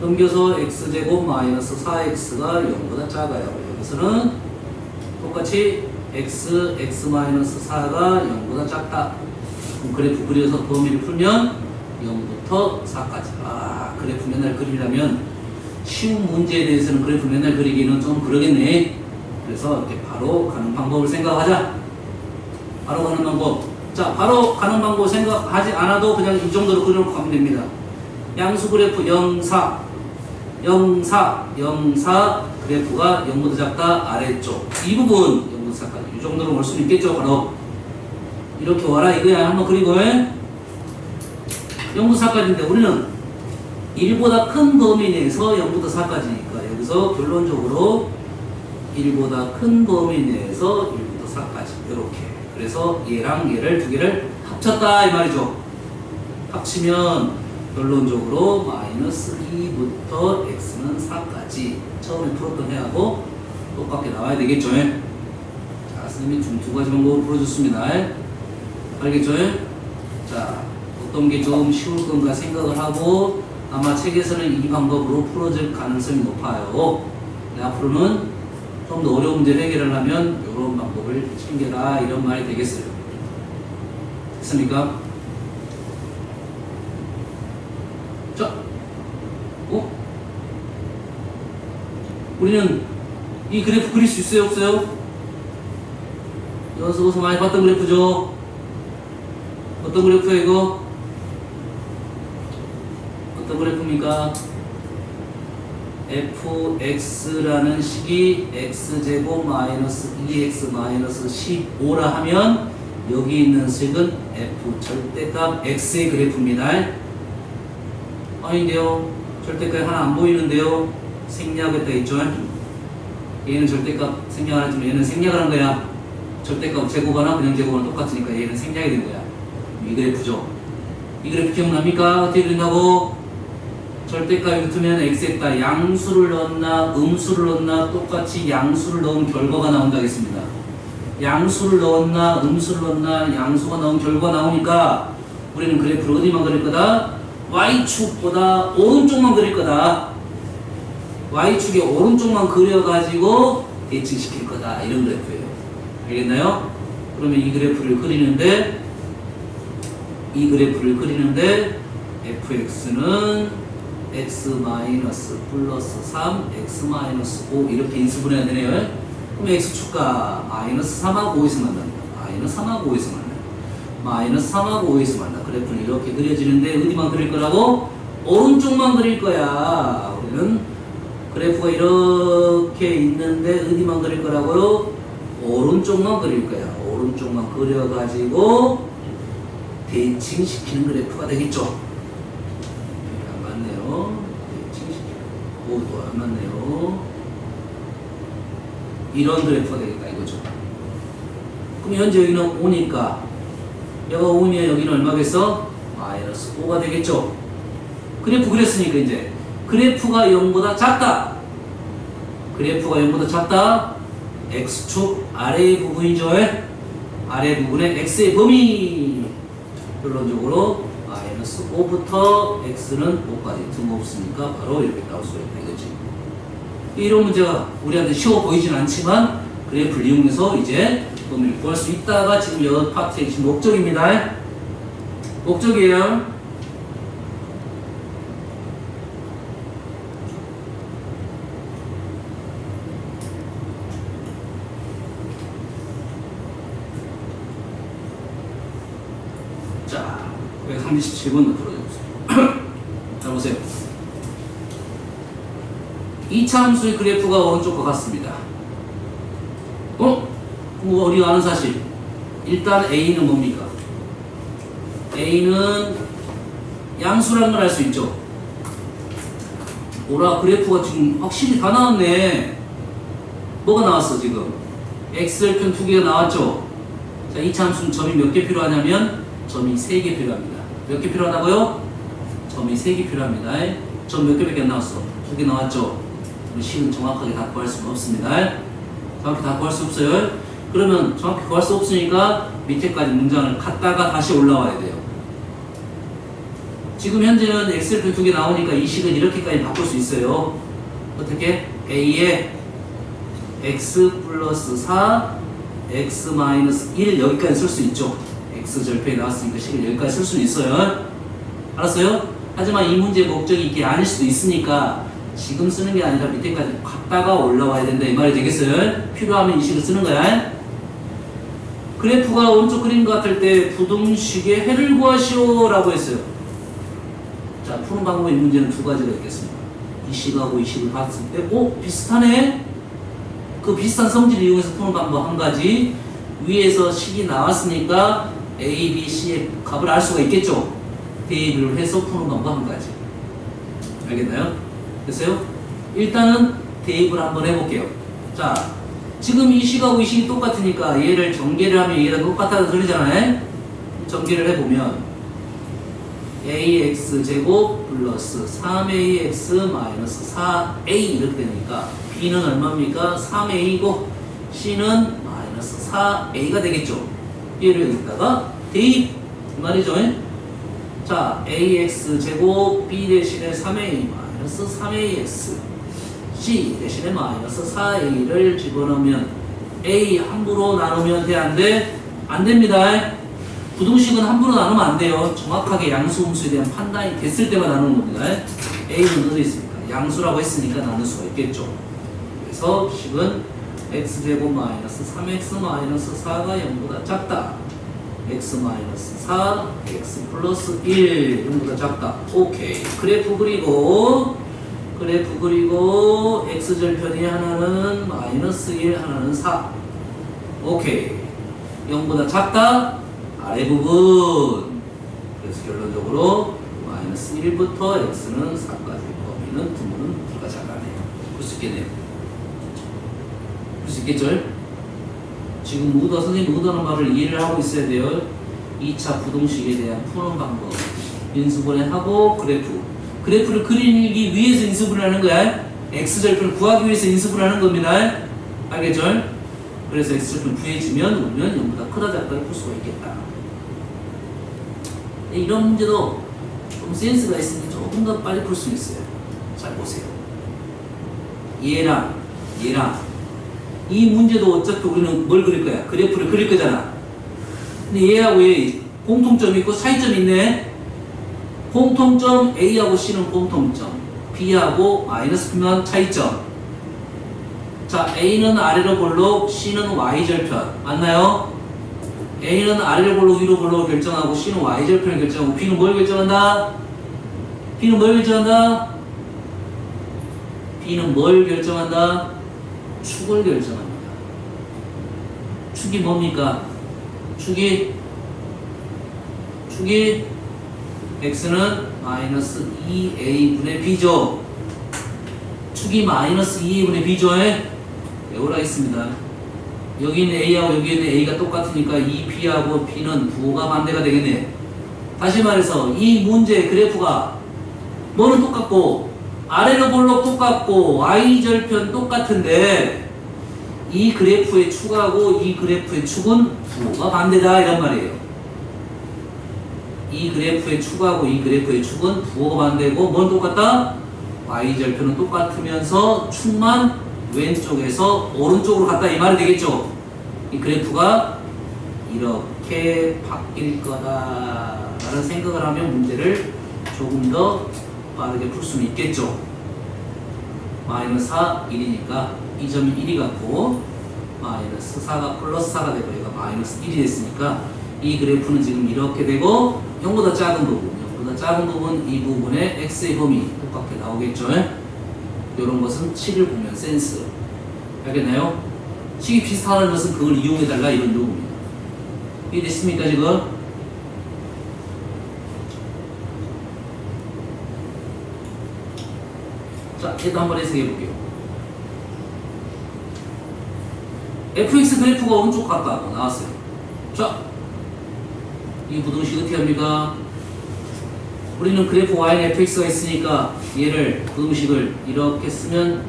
넘겨서 x제곱 마이너스 4x가 0보다 작아요. 여기서는 똑같이 x 마이너스 4가 0보다 작다. 그럼 그래프 그려서 범위를 풀면 0부터 4까지. 그래프 맨날 그리려면 쉬운 문제에 대해서는 그래프 맨날 그리기는 좀 그러겠네. 그래서 이렇게 바로 가는 방법을 생각하자. 바로 가는 방법. 자, 바로 가는 방법 생각하지 않아도 그냥 이 정도로 그려놓고 가면 됩니다. 양수 그래프 0, 4, 0, 4, 0, 4 그래프가 0보다 작다 아래쪽 이 부분 0보다 작다 이 정도로 올 수는 있겠죠. 바로 이렇게 와라 이거야. 한번 그리고 0부터 4까지인데 우리는 1보다 큰 범위 내에서 0부터 4까지니까 여기서 결론적으로 1보다 큰 범위 내에서 1부터 4까지 이렇게. 그래서 얘랑 얘를 두 개를 합쳤다 이 말이죠. 합치면 결론적으로 마이너스 2부터 x는 4까지 처음에 풀었던 해하고 똑같게 나와야 되겠죠. 자, 선생님이 좀 두 가지 방법으로 풀어줬습니다. 알겠죠? 자, 어떤 게 좀 쉬울 건가 생각을 하고 아마 책에서는 이 방법으로 풀어질 가능성이 높아요. 앞으로는 좀 더 어려운 문제를 해결하려면 이런 방법을 챙겨라 이런 말이 되겠어요. 됐습니까? 자, 우리는 이 그래프 그릴 수 있어요 없어요? 연습에서 많이 봤던 그래프죠. 어떤 그래프야 이거? 어떤 그래프입니까? fx라는 식이 x제곱 마이너스 2x 마이너스 15라 하면 여기 있는 식은 f 절대값 x의 그래프입니다. 아닌데요? 절대값 하나 안 보이는데요? 생략했다 했죠? 얘는 절대값 생략을 하지만 얘는 생략을 한 거야. 절대값 제곱하나 그냥 제곱하나 똑같으니까 얘는 생략이 된 거야. 이 그래프죠. 이 그래프 기억납니까? 어떻게 된다고? 절대값이 붙으면 x에다 양수를 넣었나 음수를 넣었나 똑같이 양수를 넣은 결과가 나온다 하겠습니다. 양수를 넣었나 음수를 넣었나 양수가 나온 결과가 나오니까 우리는 그래프를 어디만 그릴 거다? y축보다 오른쪽만 그릴 거다. y축의 오른쪽만 그려가지고 대칭시킬 거다. 이런 그래프예요. 알겠나요? 그러면 이 그래프를 그리는데 fx는 x 마이너스 플러스 3, x 마이너스 5 이렇게 인수분해가 되네요. 그럼 x축과 마이너스 3하고 5에서 만납니다. 마이너스 3하고 5에서 만나요. 마이너스 3하고 5에서 만나. 그래프는 이렇게 그려지는데 어디만 그릴 거라고? 오른쪽만 그릴 거야. 우리는 그래프가 이렇게 있는데 어디만 그릴 거라고요? 오른쪽만 그릴 거야. 오른쪽만 그려가지고 대칭시키는 그래프가 되겠죠. 안 맞네요. 대칭시키는. 오도 안 맞네요. 이런 그래프가 되겠다 이거죠. 그럼 현재 여기는 5니까 얘가 5면 여기는 얼마겠어? 마이너스 5가 되겠죠. 그래프 그렸으니까 이제 그래프가 0보다 작다. 그래프가 0보다 작다. x축 아래 부분이죠. 아래 부분에 x의 범위. 결론적으로 마이너스 5부터 x는 5까지 등없으니까 바로 이렇게 나올 수가 있다 이거지. 이런 문제가 우리한테 쉬워 보이진 않지만 그래프를 이용해서 이제 범위를 구할 수 있다가 지금 이 파트의 지금 목적입니다. 목적이에요. 자, 937번 풀어주세요. 자, 보세요. 이차함수의 그래프가 오른쪽과 같습니다. 뭐 우리가 아는 사실. 일단 A는 뭡니까? A는 양수라는 걸 알 수 있죠. 오라, 그래프가 지금 확실히 다 나왔네. 뭐가 나왔어 지금? X절편 2개가 나왔죠. 자, 이차함수는 점이 몇 개 필요하냐면 점이 3개 필요합니다. 몇 개 필요하다고요? 점이 3개 필요합니다. 점 몇 개밖에 안 나왔어? 2개 나왔죠? 우리 C는 정확하게 다 구할 수가 없습니다. 정확히 다 구할 수 없어요. 그러면 정확히 구할 수 없으니까 밑에까지 문장을 갖다가 다시 올라와야 돼요. 지금 현재는 X표 2개 나오니까 이 식은 이렇게까지 바꿀 수 있어요. 어떻게? A에 X 플러스 4, X 마이너스 1 여기까지 쓸 수 있죠. X절표에 나왔으니까 식을 여기까지 쓸 수 있어요. 알았어요? 하지만 이 문제의 목적이 이게 아닐 수도 있으니까 지금 쓰는 게 아니라 밑에까지 갔다가 올라와야 된다 이 말이 되겠어요? 필요하면 이 식을 쓰는 거야. 그래프가 오른쪽 그림 같을 때 부등식의 해를 구하시오 라고 했어요. 자, 푸는 방법의 문제는 두 가지가 있겠습니다. 이 식하고 이 식을 봤을 때 비슷하네? 그 비슷한 성질을 이용해서 푸는 방법 한 가지. 위에서 식이 나왔으니까 A, B, C의 값을 알 수가 있겠죠. 대입을 해서 푸는 방법 한 가지. 알겠나요? 됐어요? 일단은 대입을 한번 해볼게요. 자, 지금 이 식하고 이 식이 똑같으니까 얘를 전개를 하면 얘랑 똑같다는 소리잖아요. 전개를 해보면 AX제곱 플러스 3AX 마이너스 4A 이렇게 되니까 B는 얼마입니까? 3A고 C는 마이너스 4A가 되겠죠. 얘를 여기다가 대입 이 말이죠. 자, AX제곱 B 대신에 3A 마이너스 3AX C 대신에 마이너스 4A를 집어넣으면 A 함부로 나누면 돼? 안 돼? 안 됩니다. 부등식은 함부로 나누면 안 돼요. 정확하게 양수 음수에 대한 판단이 됐을 때만 나누는 겁니다. A는 어디 있습니까? 양수라고 했으니까 나눌 수가 있겠죠. 그래서 식은 X제곱 마이너스 3X 마이너스 4가 0보다 작다. x 마이너스 4, x 플러스 1 이거보다 작다. 오케이. 그래프 그리고 x절편이 하나는 마이너스 1, 하나는 4. 오케이. 0보다 작다. 아래 부분. 그래서 결론적으로 마이너스 1부터 x는 4까지 범위는 분모는 불가작하네요. 볼 수 있겠네요. 볼 수 있겠죠? 지금 선생님 의도하는 말을 이해를 하고 있어야 돼요. 2차 부동식에 대한 푸는 방법. 인수분해하고 그래프를 그리기 위해서 인수분해하는 거야. x절편을 구하기 위해서 인수분해하는 겁니다. 알겠죠? 그래서 x절편 구해지면 우리는 0보다 크다 작다를 풀 수가 있겠다. 이런 문제도 좀 센스가 있으면 조금 더 빨리 풀 수 있어요. 잘 보세요. 얘랑 이 문제도 어차피 우리는 뭘 그릴 거야? 그래프를 그릴 거잖아. 근데 얘하고 얘 공통점이 있고 차이점이 있네. 공통점 A하고 C는 공통점, B하고 마이너스 B만 차이점. 자, A는 아래로 볼록, C는 Y절편. 맞나요? A는 아래로 볼록, 위로 볼록 결정하고 C는 Y절편을 결정하고 B는 뭘 결정한다? B는 뭘 결정한다? B는 뭘 결정한다? 축을 결정합니다. 축이 뭡니까? 축이 x는 마이너스 2a분의 b죠. 축이 마이너스 2a분의 b죠. 외우라 했습니다. 여기 있는 a하고 여기 있는 a가 똑같으니까 이 b하고 b는 부호가 반대가 되겠네. 다시 말해서 이 문제의 그래프가 뭐는 똑같고 아래로 볼록 똑같고 y절편 똑같은데 이 그래프의 축하고 이 그래프의 축은 부호가 반대다 이란 말이에요. 이 그래프의 축하고 이 그래프의 축은 부호가 반대고 뭔 똑같다? y절편은 똑같으면서 축만 왼쪽에서 오른쪽으로 갔다 이 말이 되겠죠. 이 그래프가 이렇게 바뀔 거다라는 생각을 하면 문제를 조금 더 빠르게 풀 수는 있겠죠. 마이너스 4, 1이니까 이 점이 1이 같고 마이너스 4가 플러스 4가 되고 얘가 마이너스 1이 됐으니까 이 그래프는 지금 이렇게 되고 0보다 작은 부분 이 부분의 x의 범위 똑같게 나오겠죠. 이런 것은 식을 보면 센스. 알겠나요? 식이 비슷하다는 것은 그걸 이용해달라 이런 요구입니다. 이해됐습니까 지금? 자, 얘도 한번 해석해 볼게요. fx 그래프가 오른쪽 같다고 나왔어요. 자, 이 부등식 어떻게 합니까? 우리는 그래프 y는 fx가 있으니까 얘를 부등식을 이렇게 쓰면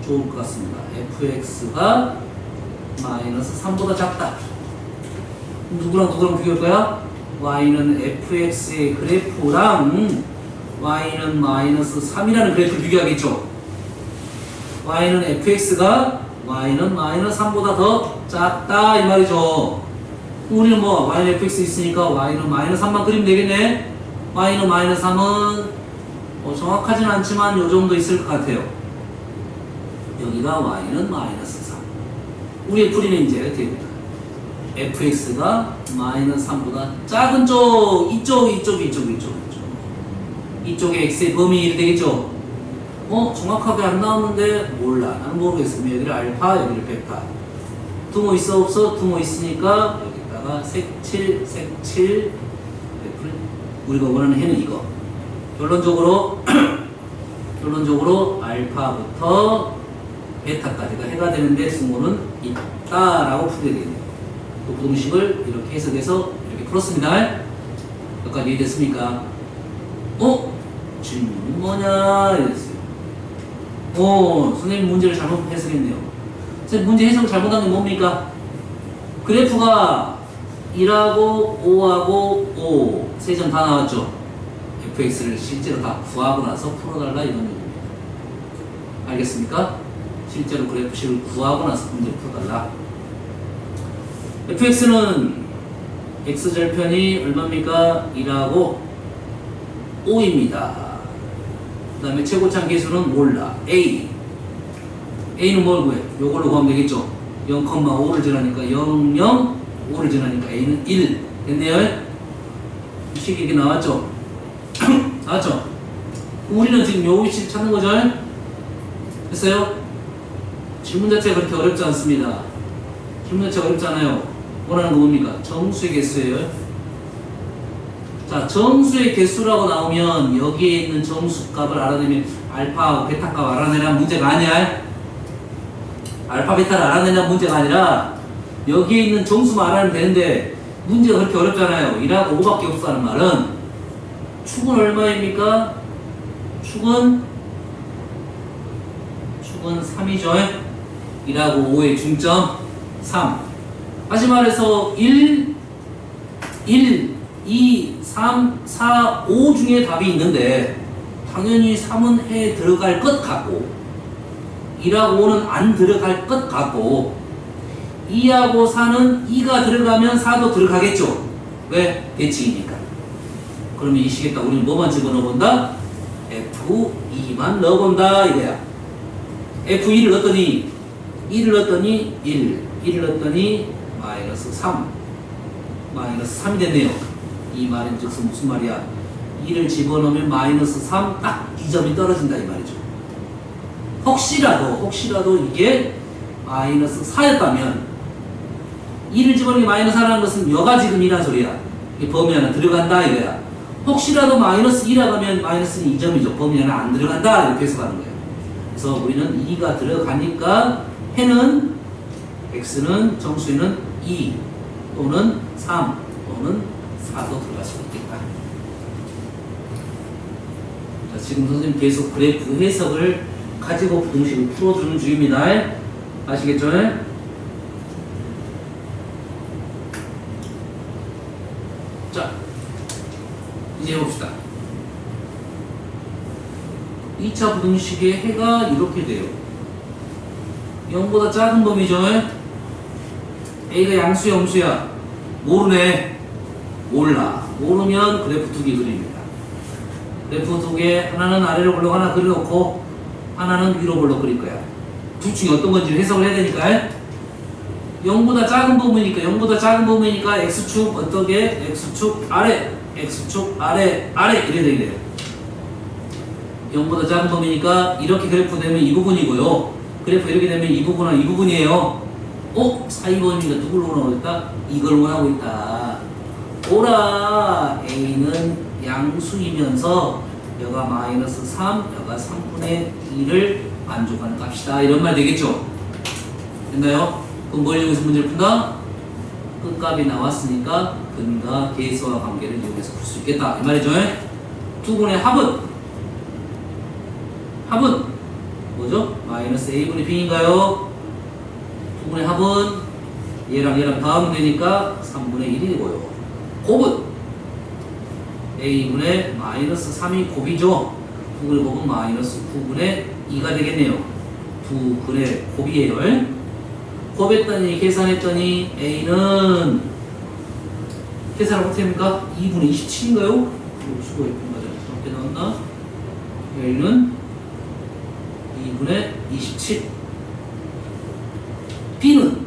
좋을 것 같습니다. fx가 마이너스 3보다 작다. 누구랑 비교할 거야? y는 fx의 그래프랑 y는 마이너스 3이라는 그래프를 비교하겠죠. y는 fx가 y는 마이너스 3보다 더 작다 이 말이죠. 우리는 뭐 y는 fx 있으니까 y는 마이너스 3만 그리면 되겠네. y는 마이너스 3은 정확하진 않지만 요 정도 있을 것 같아요. 여기가 y는 마이너스 3. 우리의 풀이는 이제 됩니다. fx가 마이너스 3보다 작은 쪽 이쪽에 x의 범위 되겠죠? 정확하게 안 나오는데 몰라. 나는 모르겠어. 여기를 알파, 여기를 베타. 등호 있어 없어? 등호 있으니까 여기다가 색칠 우리가 원하는 해는 이거. 결론적으로 알파부터 베타까지가 해가 되는데 등호는 있다라고 풀게 되겠네요. 또 부등식을 이렇게 해석해서 이렇게 풀었습니다. 여기까지 이해됐습니까? 질문은 뭐냐 이랬어요. 선생님 문제를 잘못 해석했네요. 선생님 문제 해석을 잘못한 게 뭡니까? 그래프가 1하고 5하고 5 세 점 다 나왔죠. fx를 실제로 다 구하고 나서 풀어달라 이런 얘기입니다. 알겠습니까? 실제로 그래프식을 구하고 나서 문제를 풀어달라. fx는 x절편이 얼마입니까? 1하고 5입니다. 그 다음에 최고참 계수는 몰라. A는 뭘 구해? 요걸로 구하면 되겠죠. 0,5를 지나니까 0, 0, 5를 지나니까 A는 1. 됐네요. 이 식이 이렇게 나왔죠? 나왔죠? 우리는 지금 요 위치 찾는 거죠? 됐어요? 질문 자체가 그렇게 어렵지 않습니다. 질문 자체가 어렵지 않아요. 원하는 거 뭡니까? 정수의 개수예요. 자, 정수의 개수라고 나오면 여기에 있는 정수 값을 알아내면 알파하고 베타 값 알아내란 문제가 아니야. 알파, 베타를 알아내란 문제가 아니라 여기에 있는 정수만 알아내면 되는데 문제가 그렇게 어렵잖아요. 1하고 5밖에 없다는 말은 축은 얼마입니까? 축은 3이죠. 1하고 5의 중점 3. 다시 말해서 1, 2, 3, 4, 5 중에 답이 있는데 당연히 3은 해 들어갈 것 같고 1하고 5는 안 들어갈 것 같고 2하고 4는 2가 들어가면 4도 들어가겠죠. 왜? 대칭이니까. 그러면 이 식에다 우리는 뭐만 집어넣어본다? F2만 넣어본다 이거야. F2를 넣었더니 1을 넣었더니 1을 넣었더니 마이너스 3 마이너스 3이 됐네요. 이 말은 즉슨 무슨 말이야? 2를 집어넣으면 마이너스 3 딱 이 점이 떨어진다 이 말이죠. 혹시라도 이게 마이너스 4였다면 2를 집어넣으면 마이너스 4라는 것은 여가 지금 이란 소리야. 이 범위 안에 들어간다 이거야. 혹시라도 마이너스 2라고 하면 마이너스는 2점이죠. 범위 안에 안 들어간다 이렇게 해석하는 거예요. 그래서 우리는 2가 들어가니까 해는 x는 정수에는 2 또는 3 또는 4도 들어갈 수 있겠다. 자, 지금 선생님 계속 그래프 해석을 가지고 부등식을 풀어주는 중입니다. 아시겠죠? 자, 이제 해봅시다. 2차 부등식의 해가 이렇게 돼요. 0보다 작은 범위죠? A가 양수야, 음수야? 모르네. 몰라. 모르면 그래프 두 개 그립니다. 그래프 두 개, 하나는 아래로 볼록 하나 그려놓고, 하나는 위로 볼록 그릴 거야. 둘 중에 어떤 건지 해석을 해야 되니까. 0보다 작은 범위니까, 0보다 작은 범위니까 X축 어떻게? X축 아래, X축 아래, 아래 이래 되게 돼요. 0보다 작은 범위니까 이렇게 그래프 되면 이 부분이고요. 그래프 이렇게 되면 이 부분은 이 부분이에요. 사이 범위가 누굴 원하고 있다? 이걸 원하고 있다. 오라 A는 양수이면서 여가 마이너스 3, 여가 3분의 2를 만족하는 값이다. 이런 말 되겠죠? 됐나요? 그럼 뭘 이용해서 문제를 푼다? 끝값이 나왔으니까 근과 계수와 관계를 이용해서 풀 수 있겠다. 이 말이죠? 두 분의 합은 뭐죠? 마이너스 A분의 B인가요? 두 분의 합은 얘랑 더하면 되니까 3분의 1이고요. 곱은 A분의 마이너스 3이 곱이죠. 두 분의 곱은 마이너스 9분의 2가 되겠네요. 두 분의 곱이에요. 곱했더니 계산했더니 A는 계산을 어떻게 합니까? 2분의 27인가요? 수고했군. 맞아. 어떻게 나왔나? A는 2분의 27. B는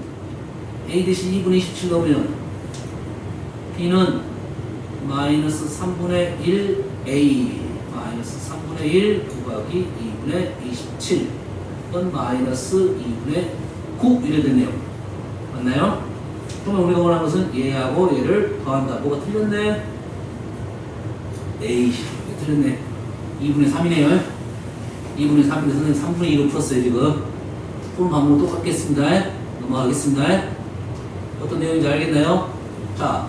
A 대신 2분의 27 넣으면 B는 마이너스 3분의 1 A 마이너스 3분의 1 곱하기 2분의 27 이건 마이너스 2분의 9 이래 됐네요. 맞나요? 그러면 우리가 원하는 것은 얘하고 얘를 더한다. 뭐가 틀렸네? 에이 틀렸네. 2분의 3이네요. 2분의 3인데 선생님 3분의 2로 풀었어요 지금. 푸는 방법은 똑같겠습니다. 넘어가겠습니다. 어떤 내용인지 알겠나요? 자,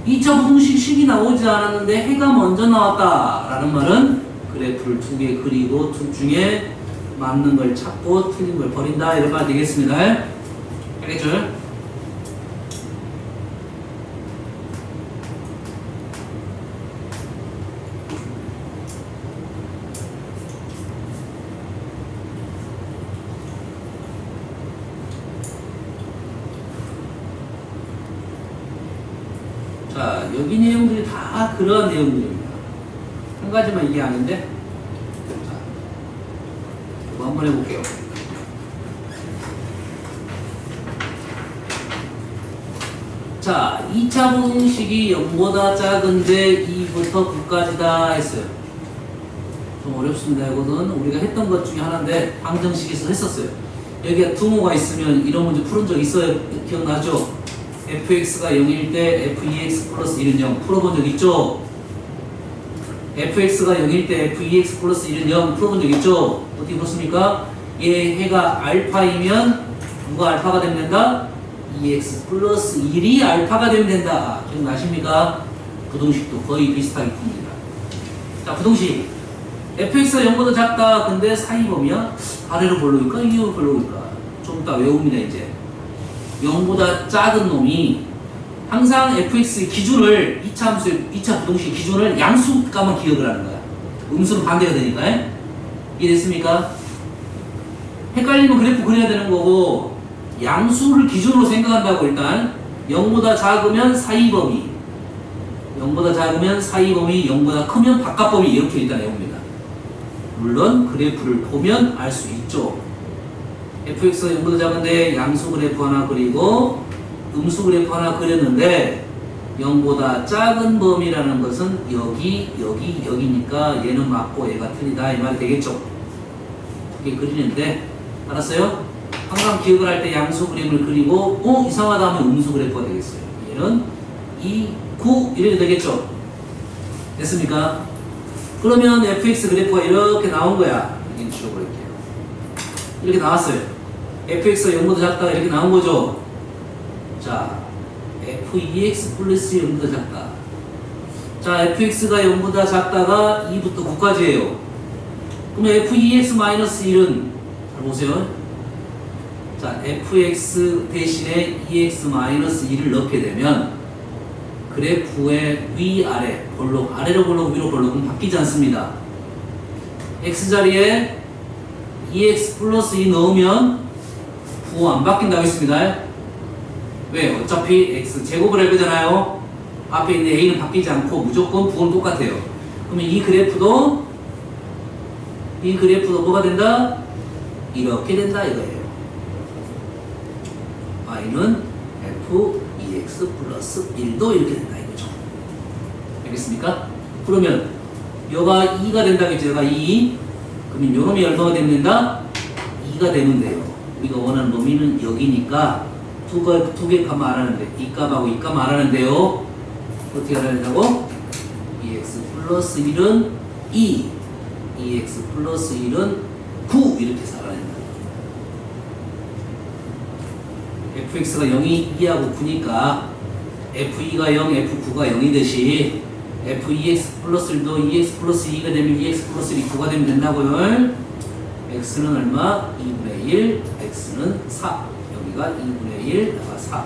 2차 부등식 식이 나오지 않았는데 해가 먼저 나왔다 라는 말은 그래프를 두 개 그리고 둘 중에 맞는 걸 찾고 틀린 걸 버린다 이런 말 되겠습니다. 알겠죠? 자, 여기 내용들이 다 그러한 내용들입니다. 한 가지만 이게 아닌데, 자, 이거 한번 해볼게요. 자, 2차 부등식이 0보다 작은데 2부터 9까지다 했어요. 좀 어렵습니다. 이거는 우리가 했던 것 중에 하나인데 방정식에서 했었어요. 여기에 등호가 있으면 이런 문제 풀은 적 있어요? 기억나죠? fx가 0일 때 f2x 플러스 1은 0 풀어본 적 있죠? fx가 0일 때 f2x 플러스 1은 0 풀어본 적 있죠? 어떻게 풀었습니까? 얘 해가 알파이면 누가 알파가 되면 된다? 2x 플러스 1이 알파가 되면 된다. 기억나십니까? 부등식도 거의 비슷하게 풉니다. 자, 부등식 fx가 0보다 작다. 근데 사이범위야? 아래로 볼록일까? 위로 볼록일까? 좀 이따 외웁니다. 이제 0보다 작은 놈이 항상 fx 기준을 2차 함수의 2차 부등식 기준을 양수값만 기억을 하는 거야. 음수는 반대가 되니까. 이해됐습니까? 헷갈리면 그래프 그려야 되는 거고, 양수를 기준으로 생각한다고. 일단 0보다 작으면 사이범위, 0보다 작으면 사이범위, 0보다 크면 바깥범위, 이렇게 일단 외웁니다. 물론 그래프를 보면 알 수 있죠. fx가 0보다 작은데 양수 그래프 하나 그리고 음수 그래프 하나 그렸는데 0보다 작은 범위라는 것은 여기니까 얘는 맞고 얘가 틀리다 이 말이 되겠죠. 이렇게 그리는데 알았어요? 항상 기억을 할 때 양수 그림을 그리고 이상하다 하면 음수 그래프가 되겠어요. 얘는 2, 9 이렇게 되겠죠. 됐습니까? 그러면 fx 그래프가 이렇게 나온 거야. 여기 지워버릴게요. 이렇게 나왔어요. fx가 0보다 작다 이렇게 나온 거죠. 자, f2x 플러스 0보다 작다. 자, fx가 0보다 작다가 2부터 9까지예요. 그러면 f2x 마이너스 1은 잘 보세요. 자, fx 대신에 2x 마이너스 1을 넣게 되면 그래프의 위아래 볼록, 아래로 볼록 위로 볼록은 바뀌지 않습니다. x자리에 2x 플러스 2 넣으면 부호 안 바뀐다고 했습니다. 왜? 어차피 x 제곱을 할 거잖아요. 앞에 있는 a는 바뀌지 않고 무조건 부호는 똑같아요. 그러면 이 그래프도 뭐가 된다? 이렇게 된다 이거예요. y는 f2x 플러스 1도 이렇게 된다 이거죠. 알겠습니까? 그러면 여가 2가 된다겠죠. 여가 2. 그러면 요놈이 얼마가 되면 된다? 2가 되면 돼요. 우리가 원하는 범위는 여기니까 두 개 값 말하는데 이 값하고 이 값 말하는데요. 어떻게 알아낸다고? 2x 플러스 1은 2, 2x 플러스 1은 9 이렇게 해서 알아낸다. fx가 0이 2하고 9니까 f2가 0, f9가 0이듯이 f2x 플러스 1도 2x 플러스 2가 되면 2x 플러스 1이 9가 되면 된다고요. x는 얼마? 2분의 1, x는 4. 여기가 2분의 1, 여기가 4.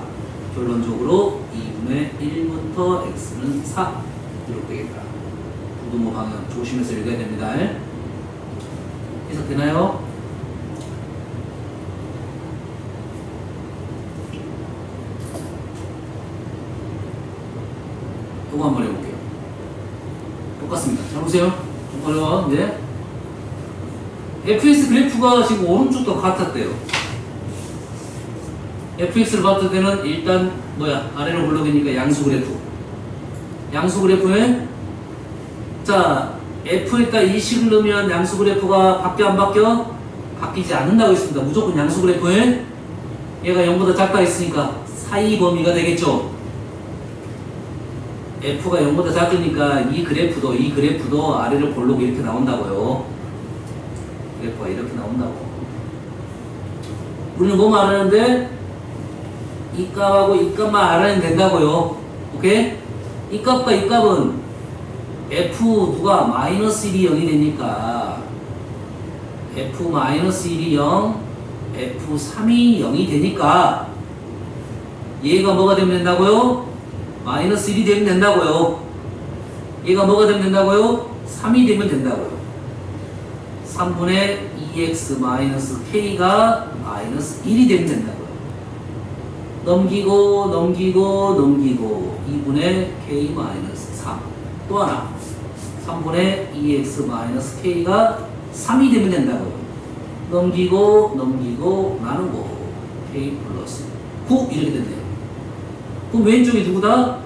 결론적으로 2분의 1부터 x는 4. 이렇게 되겠다. 부등호 방향 조심해서 읽어야 됩니다. 해석되나요? 이거 한번 해볼게요. 똑같습니다. 잘 보세요. 좀 어려워. 네. fx 그래프가 지금 오른쪽도 같았대요. fx를 봤을 때는 일단 아래로 올라가니까 양수 그래프. 양수 그래프에 자 f에다 이 식을 넣으면 양수 그래프가 바뀌어 안 바뀌어? 바뀌지 않는다고 했습니다. 무조건 양수 그래프에 얘가 0보다 작다 했으니까 사이 범위가 되겠죠. f가 0보다 작으니까 이 그래프도 아래로 볼록 이렇게 나온다고요. 그래프가 이렇게 나온다고. 우리는 뭐 말하는데 이 값하고 이 값만 알아내면 된다고요. 오케이? 이 값과 이 값은 f 누가 마이너스 1이 0이 되니까 f 마이너스 1이 0, f 3이 0이 되니까 얘가 뭐가 되면 된다고요? 마이너스 1이 되면 된다고요. 얘가 뭐가 되면 된다고요? 3이 되면 된다고요. 3분의 2x 마이너스 k가 마이너스 1이 되면 된다고요. 넘기고 2분의 k 마이너스 3. 또 하나 3분의 2x 마이너스 k가 3이 되면 된다고요. 넘기고 나누고 k 플러스 9 이렇게 된대요. 그럼 왼쪽이 누구다?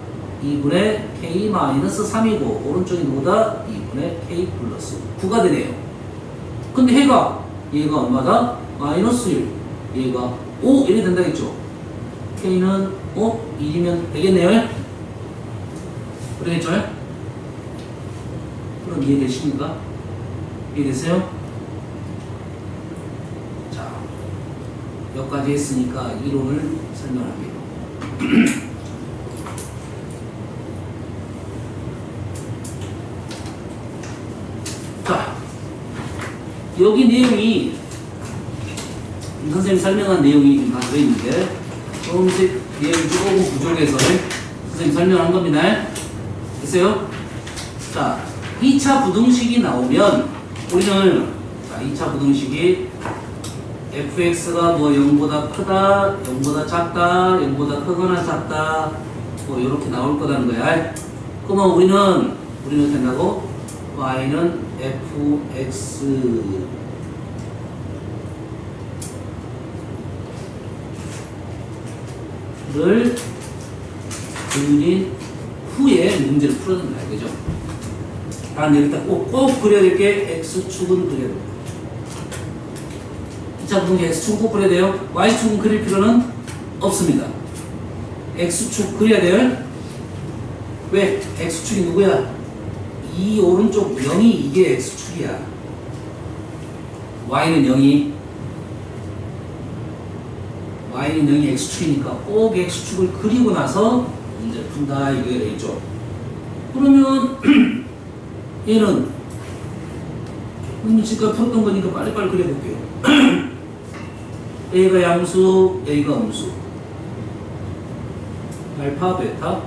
2분의 K-3이고 오른쪽이 누구다? 2분의 K 플러스 9가 되네요. 근데 얘가 얼마다? 마이너스 1, 얘가 5 이래 된다겠죠. K는 1이면 되겠네요. 그러겠죠? 그럼 이해되십니까? 이해되세요? 자, 여기까지 했으니까 이론을 설명할게요. 자, 여기 내용이 선생님이 설명한 내용이 다 들어있는데 조금씩 내용이 조금 부족해서 선생님이 설명한 겁니다. 됐어요? 자, 2차 부등식이 나오면 우리는 자, 2차 부등식이 fx가 뭐 0보다 크다, 0보다 작다, 0보다 크거나 작다 뭐 이렇게 나올 거라는 거야. 그러면 우리는 된다고 y는 fx 를 그린 후에 문제를 풀어낸다 이거죠. 단 여기다 꼭 그려야 될 게 x축은 그려야 됩니다. 2차 부등식 x축은 꼭 그려야 돼요. y축은 그릴 필요는 없습니다. x축 그려야 돼요. 왜? x축이 누구야? 이 오른쪽 0이 이게 x축이야. y는 0이 x축이니까 꼭 x축을 그리고 나서 문제 푼다 이게 되겠죠. 그러면 얘는 지금까지 풀었던 거니까 빨리빨리 그려볼게요. A가 양수, A가 음수. 알파, 베타.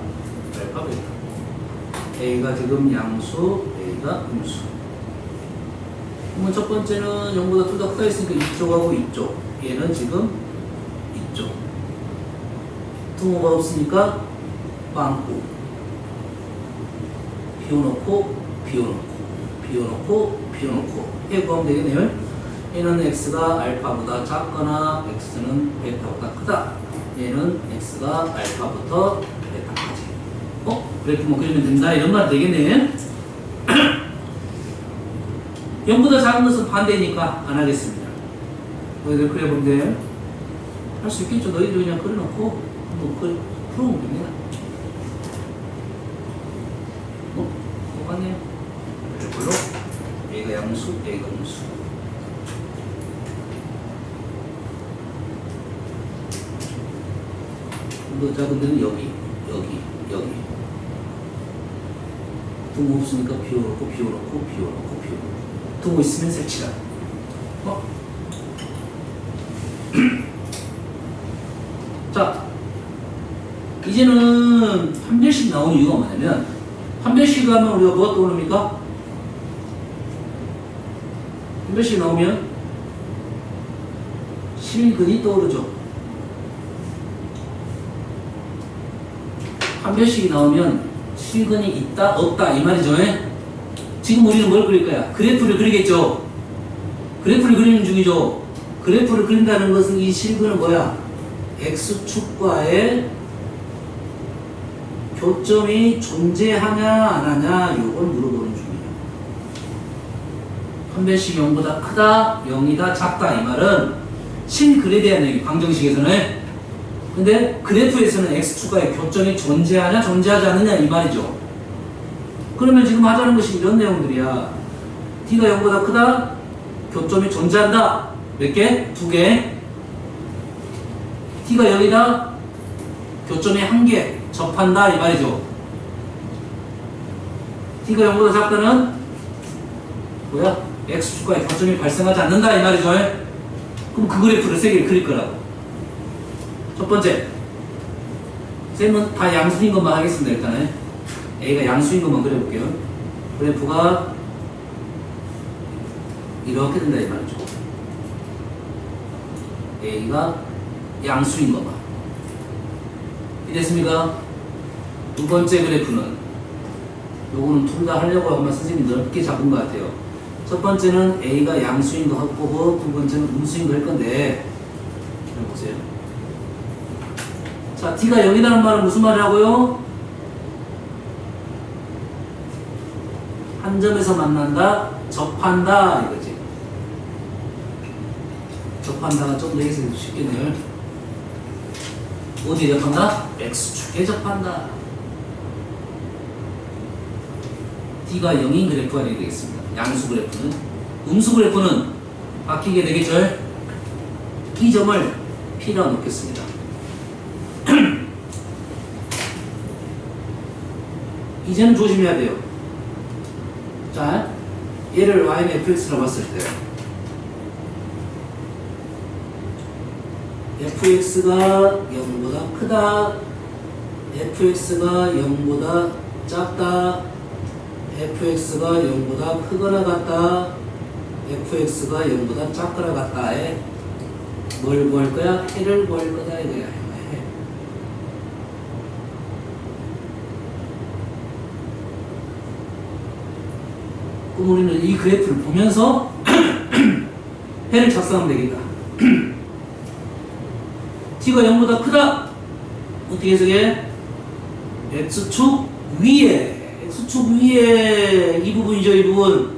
A가 지금 양수, A가 음수. 그러면 첫 번째는 0보다 둘 다 크다 했으니까 이쪽하고 이쪽. 얘는 지금 이쪽. 등호가 없으니까 빵꾸. 비워놓고 해구하면 되겠네요. 얘는 x가 알파보다 작거나 x는 베타보다 크다. 얘는 x가 알파부터 베타까지. 그래프만 그리면 된다 이런 말 되겠네. 0보다 작은 것은 반대니까 안 하겠습니다. 너희들 그려보면 돼. 할 수 있겠죠. 너희들 그냥 그려놓고 한번 풀어보면 됩니다. 똑같네요. 이걸로 A가 양수, A가 음수. 더 작은 데는 여기. 등호 없으니까 비워놓고. 등호 있으면 색칠하. 자, 이제는 판별식 나오는 이유가 뭐냐면, 판별식 하면 우리가 뭐가 떠오릅니까? 판별식 나오면 실근이 떠오르죠. 판별식이 나오면 실근이 있다, 없다 이 말이죠. 지금 우리는 뭘 그릴 거야? 그래프를 그리겠죠. 그래프를 그리는 중이죠. 그래프를 그린다는 것은 이 실근은 뭐야? X축과의 교점이 존재하냐 안 하냐 이걸 물어보는 중이에요. 판별식이 0보다 크다, 0이다, 작다 이 말은 실글에 대한 얘기, 방정식에서는. 근데 그래프에서는 X축과의 교점이 존재하냐 존재하지 않느냐 이 말이죠. 그러면 지금 하자는 것이 이런 내용들이야. D가 0보다 크다, 교점이 존재한다. 몇 개? 2개. D가 0이다, 교점이 1개. 접한다 이 말이죠. D가 0보다 작다는 뭐야? X축과의 교점이 발생하지 않는다 이 말이죠. 그럼 그 그래프를 3개를 그릴 거라고. 첫 번째, 쌤은 다 양수인 것만 하겠습니다. 일단은 A가 양수인 것만 그려볼게요. 그래프가 이렇게 된다 이 말이죠. A가 양수인 것만. 이랬습니까? 두 번째 그래프는 요거는 둘 다 하려고 하면 선생님이 넓게 잡은 것 같아요. 첫 번째는 A가 양수인 거 하고 두 번째는 음수인 거 할 건데, 잘 보세요. 자, D가 0이라는 말은 무슨 말이라고요? 한 점에서 만난다, 접한다 이거지. 접한다가 좀 더 해석이 쉽겠네요. 어디에 접한다? X축에 접한다. D가 0인 그래프가 되겠습니다. 양수 그래프는. 음수 그래프는 바뀌게 되겠죠? 이 점을 P라고 놓겠습니다. 이제는 조심해야 돼요. 자, 얘를 y는 fx라고 봤을 때 fx가 0보다 크다, fx가 0보다 작다, fx가 0보다 크거나 같다, fx가 0보다 작거나 같다에 뭘 구할 거야? 해를 구할 거다 이거야. 해. 그럼 우리는 이 그래프를 보면서 해를 작성하면 되겠다. t가 0보다 크다. 어떻게 해석해? x축 위에, x축 위에 이 부분이죠, 이 부분.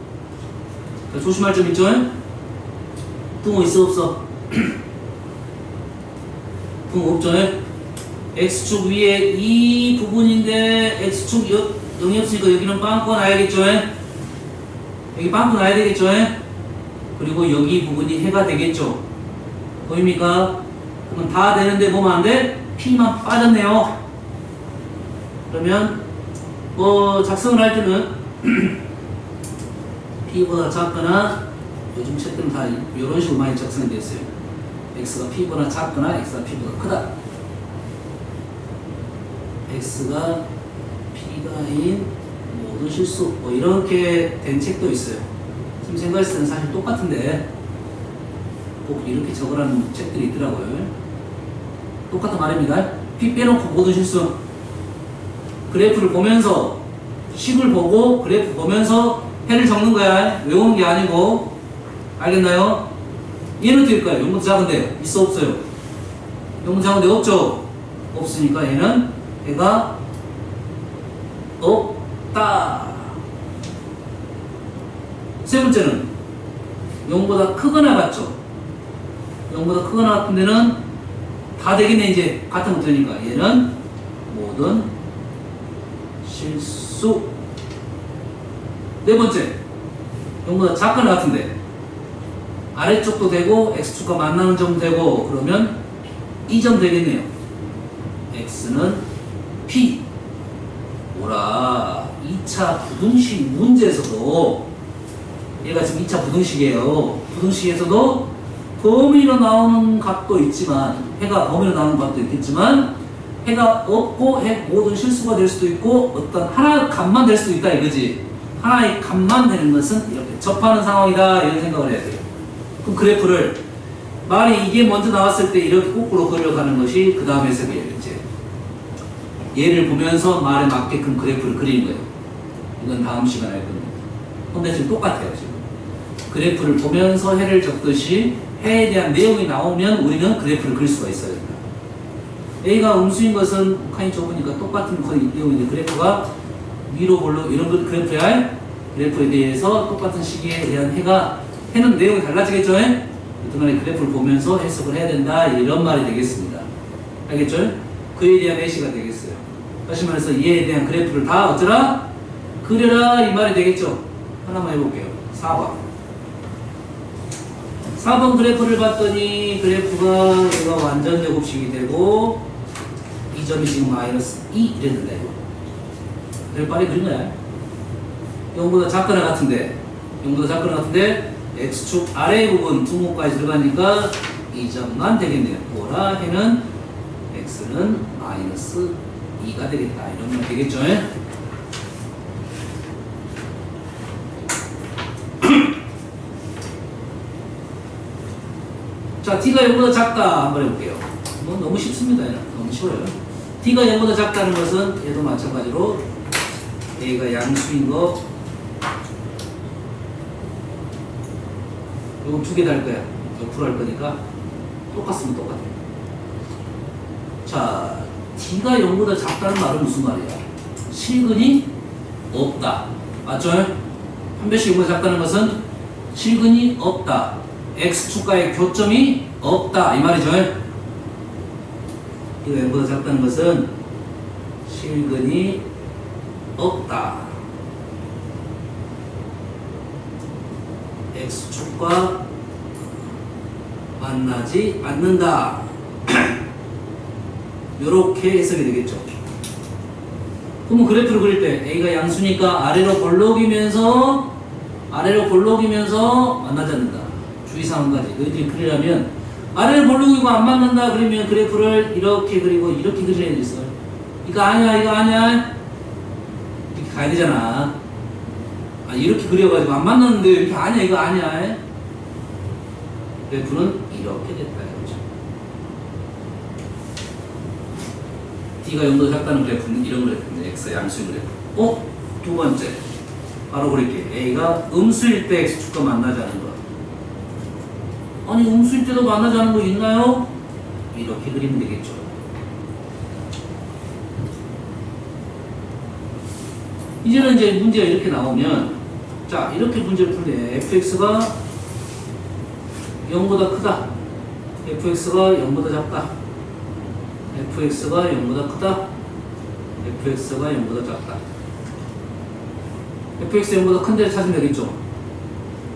자, 조심할 점 있죠? 등호 있어 없어? 등호 없죠? x축 위에 이 부분인데 x축 0이 없으니까 여기는 빵꾸 나야겠죠? 여기 빵꾸 나야 되겠죠? 그리고 여기 부분이 해가 되겠죠? 보입니까? 그러면 다 되는데 뭐면 안 돼? P만 빠졌네요. 그러면 뭐 작성을 할 때는 P보다 작거나, 요즘 책들은 다 이런 식으로 많이 작성이 되어 있어요. X가 P보다 작거나 X가 P보다 크다. X가 P가인 모든 실수, 뭐 이렇게 된 책도 있어요. 지금 생각했을 때는 사실 똑같은데 꼭 이렇게 적으라는 책들이 있더라고요. 똑같은 말입니다. P 빼놓고 모든 실수. 그래프를 보면서, 식을 보고 그래프 보면서 해를 적는 거야. 외우는 게 아니고. 알겠나요? 얘는 어떻게 될까요? 0보다 작은데 있어 없어요? 0보다 작은데 없죠? 없으니까 얘는 해가 없다. 세 번째는 0보다 크거나 같죠? 0보다 크거나 같은 데는 다 되겠네. 이제 같은 거 되니까 얘는 모든 실수. 네 번째, 0보다 작거나 같은데 아래쪽도 되고 x축과 만나는 점도 되고, 그러면 이 점 되겠네요. x는 p. 뭐라, 2차 부등식 문제에서도, 얘가 지금 2차 부등식이에요. 부등식에서도 범위로 나오는 값도 있지만, 해가 범위로 나오는 값도 있겠지만, 해가 없고 해 모든 실수가 될 수도 있고, 어떤 하나의 값만 될 수도 있다 이거지. 하나의 값만 되는 것은 이렇게 접하는 상황이다, 이런 생각을 해야 돼요. 그럼 그래프를, 말이 이게 먼저 나왔을 때 이렇게 거꾸로 그려가는 것이 그 다음 해석이에요. 이제 얘를 보면서 말에 맞게끔 그래프를 그리는 거예요. 이건 다음 시간에 할 겁니다. 근데 지금 똑같아요. 지금 그래프를 보면서 해를 적듯이 해에 대한 내용이 나오면 우리는 그래프를 그릴 수가 있어야 됩니다. A가 음수인 것은 칸이 좁으니까 똑같은 내용인데, 그래프가 위로 볼로 이런 것 그래프야. 그래프에 대해서 똑같은 시기에 대한 해는 내용이 달라지겠죠? 그동안에 그래프를 보면서 해석을 해야 된다, 이런 말이 되겠습니다. 알겠죠? 그에 대한 예시가 되겠어요. 다시 말해서 얘에 대한 그래프를 다 어쩌라? 그려라, 이 말이 되겠죠? 하나만 해볼게요. 4번. 4번 그래프를 봤더니 그래프가 얘가 완전 제곱식이 되고 이 점이 지금 마이너스 2 이랬는데, 그래프 빨리 그린 거야. 0보다 작거나 같은데, x축 아래 부분 두모까지 들어가니까 이 점만 되겠네요. 뭐라, 해는 x는 마이너스 2가 되겠다, 이런 말 되겠죠? 자, t가 0보다 작다 한번 해볼게요. 뭐 너무 쉽습니다. 너무 쉬워요. t가 0보다 작다는 것은 얘도 마찬가지로 a가 양수인 거, 이거 두 개 달 거야. 옆으로 할 거니까 똑같으면 똑같아요. 자, D가 0보다 작다는 말은 무슨 말이야? 실근이 없다. 맞죠? 판별식 0보다 작다는 것은 실근이 없다. X축과의 교점이 없다. 이 말이죠. D가 0보다 작다는 것은 실근이 없다. X축과 만나지 않는다. 이렇게 해석이 되겠죠. 그러면 그래프를 그릴 때 A가 양수니까 아래로 볼록이면서 만나지 않는다. 주의사항 한 가지. 너희들이 그리려면 아래로 볼록이고 안 만난다 그러면 그래프를 이렇게 그리고 이렇게 그리는 게 있어요. 이거 아니야 이렇게 가야 되잖아. 아, 이렇게 그려가지고 안 만났는데 이렇게 아니야 이거 아니야. 그래프는 이렇게 됐다 이거죠. D가 0보다 작다는 그래프는 이런 그래프인데 X 양수인 그래프. 두 번째 바로 그릴게. A가 음수일 때 X축과 만나지 않는 거. 아니 음수일 때도 만나지 않는 거 있나요? 이렇게 그리면 되겠죠. 이제는 이제 문제가 이렇게 나오면 자 이렇게 문제를 풀 때 fx가 0보다 크다. fx가 0보다 작다. fx가 0보다 크다. fx가 0보다 작다. fx 0보다 큰 데를 찾으면 되겠죠.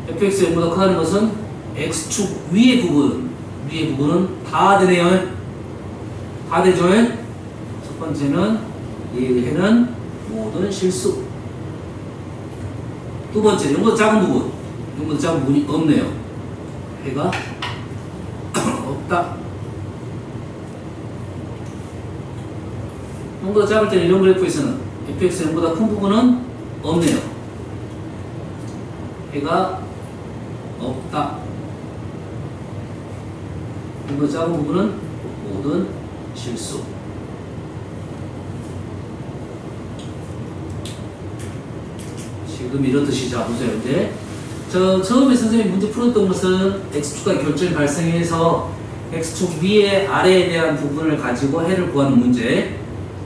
fx 0보다 크다는 것은 x축 위의 부분은 다 되네요. 다 되죠. 첫 번째는 얘는 모든 실수. 두 번째 0보다 작은 부분이 없네요. 해가 없다. 0보다 작을 때는 이런 그래프에서는 fx 0보다 큰 부분은 없네요. 해가 없다. 0보다 작은 부분은 모든 실수. 지금 이렇듯이 자 보세요. 이제 처음에 선생님이 문제 풀었던 것은 X축과 결점이 발생해서 X축 위에 아래에 대한 부분을 가지고 해를 구하는 문제.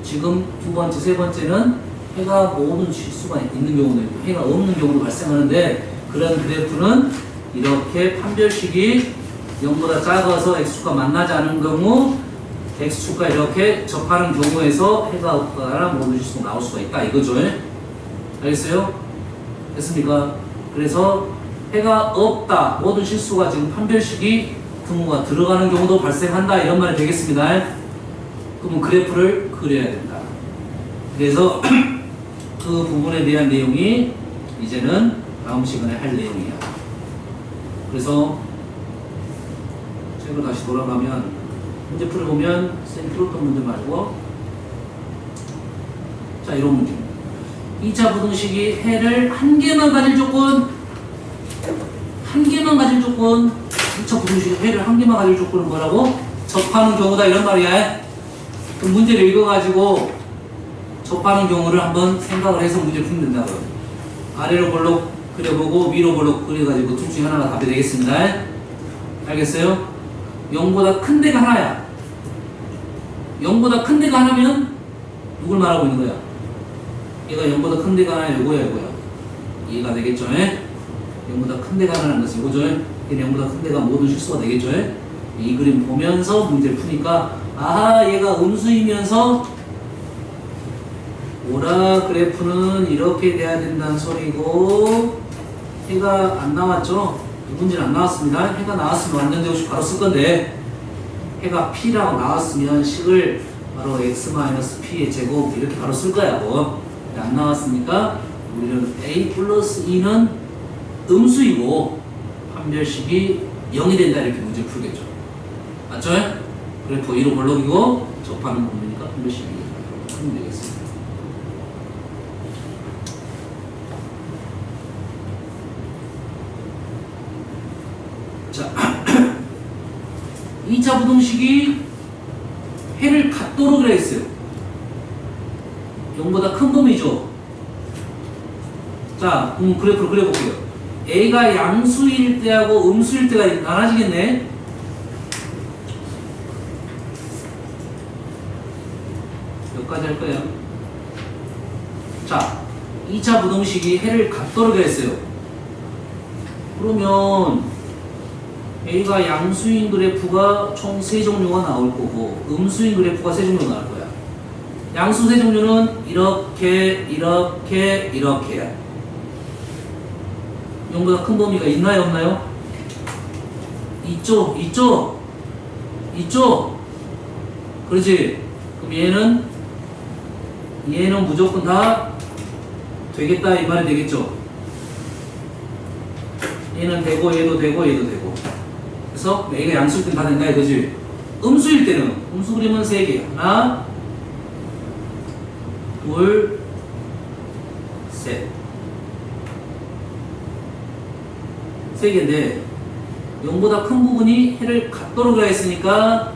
지금 두 번째, 세 번째는 해가 모든 실수가 있는 경우도 있고 해가 없는 경우도 발생하는데 그런 그래프는 이렇게 판별식이 0보다 작아서 X축과 만나지 않은 경우 X축과 이렇게 접하는 경우에서 해가 없거나 모든 실수가 나올 수가 있다 이거죠. 알겠어요? 됐습니까? 그래서 해가 없다. 모든 실수가 지금 판별식이 등호가 들어가는 경우도 발생한다. 이런 말이 되겠습니다. 그러면 그래프를 그려야 된다. 그래서 그 부분에 대한 내용이 이제는 다음 시간에 할 내용이야. 그래서 책으로 다시 돌아가면 문제 풀어보면 쌤이 풀었던 문제 말고 자 이런 문제 2차 부등식이 해를 한 개만 가질 조건 2차 부등식이 해를 한 개만 가질 조건은 뭐라고? 접하는 경우다 이런 말이야. 그럼 문제를 읽어가지고 접하는 경우를 한번 생각을 해서 문제를 풀면 된다고요. 아래로 볼록 그려보고 위로 볼록 그려가지고 둘 중에 하나가 답이 되겠습니다. 알겠어요? 0보다 큰 데가 하나야. 0보다 큰 데가 하나면 누굴 말하고 있는 거야? 얘가 0보다 큰 데가 하나야, 요거야. 이해가 되겠죠? 0보다 큰 데가 하나라는 것은 이거죠? 얘는 0보다 큰 데가 모든 실수가 되겠죠? 이 그림 보면서 문제를 푸니까 아하 얘가 음수이면서 오라 그래프는 이렇게 돼야 된다는 소리고 해가 안 나왔죠? 이 문제는 안 나왔습니다. 해가 나왔으면 완전 제곱식 바로 쓸 건데 해가 P라고 나왔으면 식을 바로 x-p의 제곱 이렇게 바로 쓸 거야 뭐. 안 나왔으니까 우리는 a 플러스 2는 음수이고 판별식이 0이 된다 이렇게 문제 풀겠죠. 맞죠? 그래프 2로 볼록이고 접하는 부분이니까 판별식이 풀면 되겠습니다. 자 2차 부등식이 해를 각도로 그려 있어요. 0보다 큰 범위죠. 자, 그럼 그래프를 그려볼게요. A가 양수일 때하고 음수일 때가 나눠지겠네. 여기까지 할 거예요. 자, 2차 부등식이 해를 갖도록 했어요. 그러면 A가 양수인 그래프가 총 3종류가 나올 거고 음수인 그래프가 3종류가 나올 거야. 양수 3종류는 이렇게 이렇게야. 0보다 큰 범위가 있나요 없나요? 있죠. 그렇지. 그럼 얘는 무조건 다 되겠다 이 말이 되겠죠. 얘는 되고 얘도 되고 얘도 되고. 그래서 A가 양수일 때는 다 된다 이거지. 음수일 때는 음수 그림은 3개. 하나, 둘, 셋. 3개인데 0보다 큰 부분이 해를 갖도록 되어 있으니까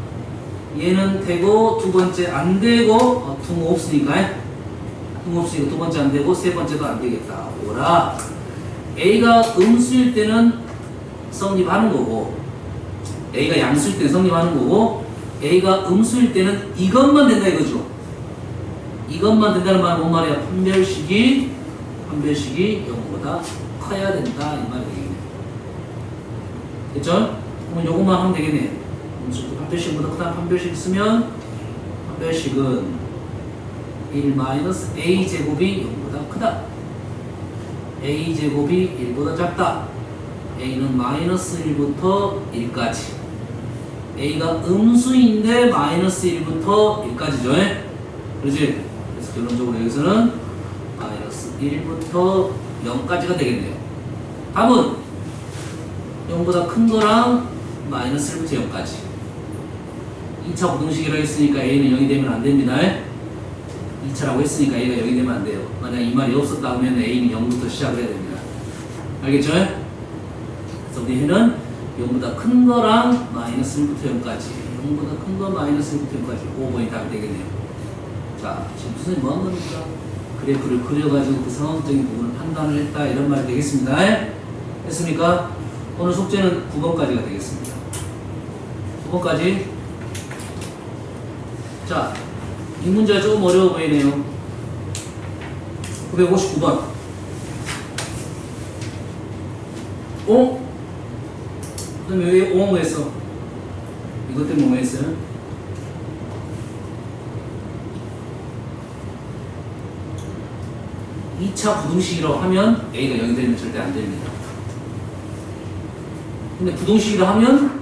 얘는 되고 두 번째 안 되고 둥 없으니까 두 번째 안 되고 세 번째도 안 되겠다. 뭐라? A가 음수일 때는 성립하는 거고 A가 양수일 때는 성립하는 거고 A가 음수일 때는 이것만 된다 이거죠. 이것만 된다는 말은 뭔 말이야? 판별식이 0보다 커야 된다 이 말이 되겠네. 됐죠? 그러면 요것만 하면 되겠네. 판별식보다 크다 판별식 있으면 판별식은 1-a제곱이 0보다 크다. a제곱이 1보다 작다. a는 -1부터 1까지. a가 음수인데 -1부터 1까지죠. 그렇지? 그래서 결론적으로 여기서는 -1부터 0까지가 되겠네요. 답은 0보다 큰 거랑 -1부터 0까지. 2차 부등식이라고 했으니까 a는 0이 되면 안 됩니다. 2차라고 했으니까 a가 0이 되면 안 돼요. 만약 이 말이 없었다 하면 a는 0부터 시작을 해야 됩니다. 알겠죠? 그래서 우리 해는 0보다 큰 거랑 -1부터 0까지. 0보다 큰 거 -1부터 0까지. 5번이 답이 되겠네요. 자, 지금 선생님 뭐 한 겁니까? 그래프를 그려가지고 그 상황적인 부분을 판단을 했다. 이런 말이 되겠습니다. 됐습니까? 오늘 숙제는 9번까지가 되겠습니다. 9번까지. 자, 이 문제가 조금 어려워 보이네요. 959번. 그다음에 왜 뭐 했어? 이것 때문에 뭐 했어요? 이 2차 부등식이라고 하면 A가 0이 되면 절대 안 됩니다. 근데 부등식이라 하면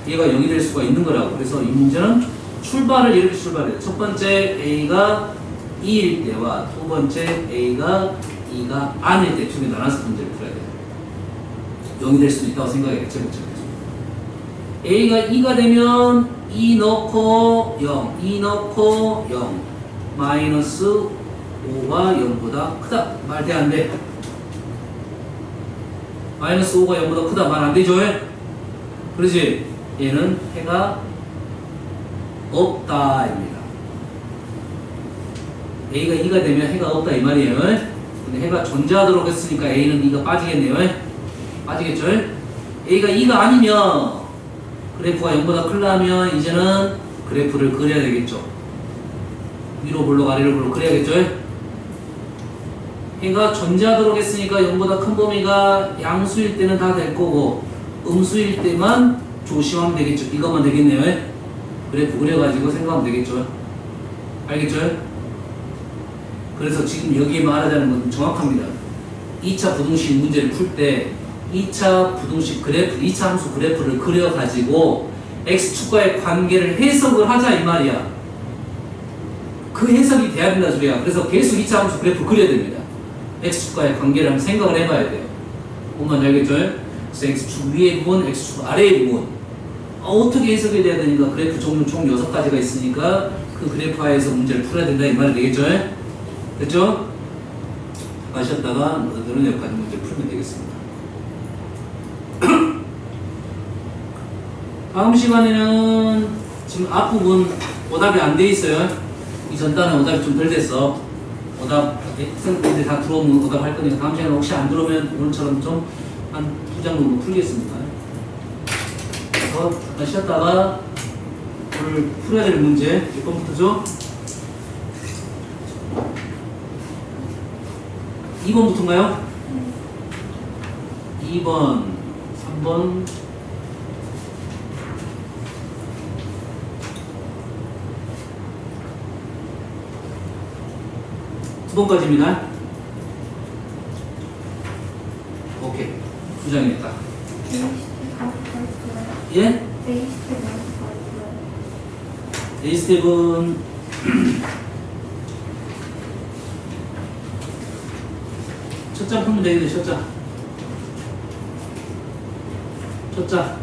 얘가 0이 될 수가 있는 거라고. 그래서 이 문제는 출발을 이렇게 출발해요. 첫 번째 A가 2일 때와 두 번째 A가 2가 아닐 때 두 개 나눠서 문제를 풀어야 돼요. 0이 될 수도 있다고 생각해요. 제곱적에서. A가 2가 되면 2 넣고 0, 2 넣고 0, 마이너스 5가 0보다 크다. 말 돼, 안 돼? 마이너스 5가 0보다 크다. 말 안 되죠? 그러지? 얘는 해가 없다 입니다. A가 2가 되면 해가 없다 이 말이에요. 근데 해가 존재하도록 했으니까 A는 2가 빠지겠네요. 빠지겠죠? A가 2가 아니면 그래프가 0보다 크려면 이제는 그래프를 그려야 되겠죠. 위로 볼록 아래로 볼록 그려야겠죠? 해가 존재하도록 했으니까 0보다 큰 범위가 양수일 때는 다 될 거고 음수일 때만 조심하면 되겠죠. 이것만 되겠네요. 그래프 그려가지고 생각하면 되겠죠. 알겠죠? 그래서 지금 여기에 말하자는 건 정확합니다. 2차 부등식 문제를 풀 때 2차 부등식 그래프, 2차 함수 그래프를 그려가지고 x축과의 관계를 해석을 하자 이 말이야. 그 해석이 돼야 된다 소리야. 그래서 계속 2차 함수 그래프 그려야 됩니다. x축과의 관계를 한번 생각을 해봐야 돼요. 뭔가 알겠죠? 그래서 x축 위의 부분, x축 아래의 부분 어떻게 해석이 돼야 되니까 그래프 종류 총 6가지가 있으니까 그 그래프 하에서 문제를 풀어야 된다 이 말이 되겠죠? 됐죠? 가셨다가 너희들은 여기까지 문제를 풀면 되겠습니다. 다음 시간에는 지금 앞부분 오답이 안 돼 있어요. 이 전단은 오답이 좀 덜 됐어. 오답, 학생들이 다 들어오면 오답 할 거니까 다음 시간에 혹시 안 들어오면 오늘처럼 좀 한 2장 정도 풀겠습니다. 그래서 잠깐 쉬었다가 오늘 풀어야 될 문제 몇 번부터죠? 2번부터인가요? 2번, 3번, 9번까지입니다. 오케이. 두 장이겠다. 예? A 스텝은 첫 장 풀면 되겠네. 첫 장. 첫 장.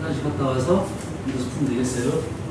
화장실 갔다 와서 이거 풀면 되겠어요?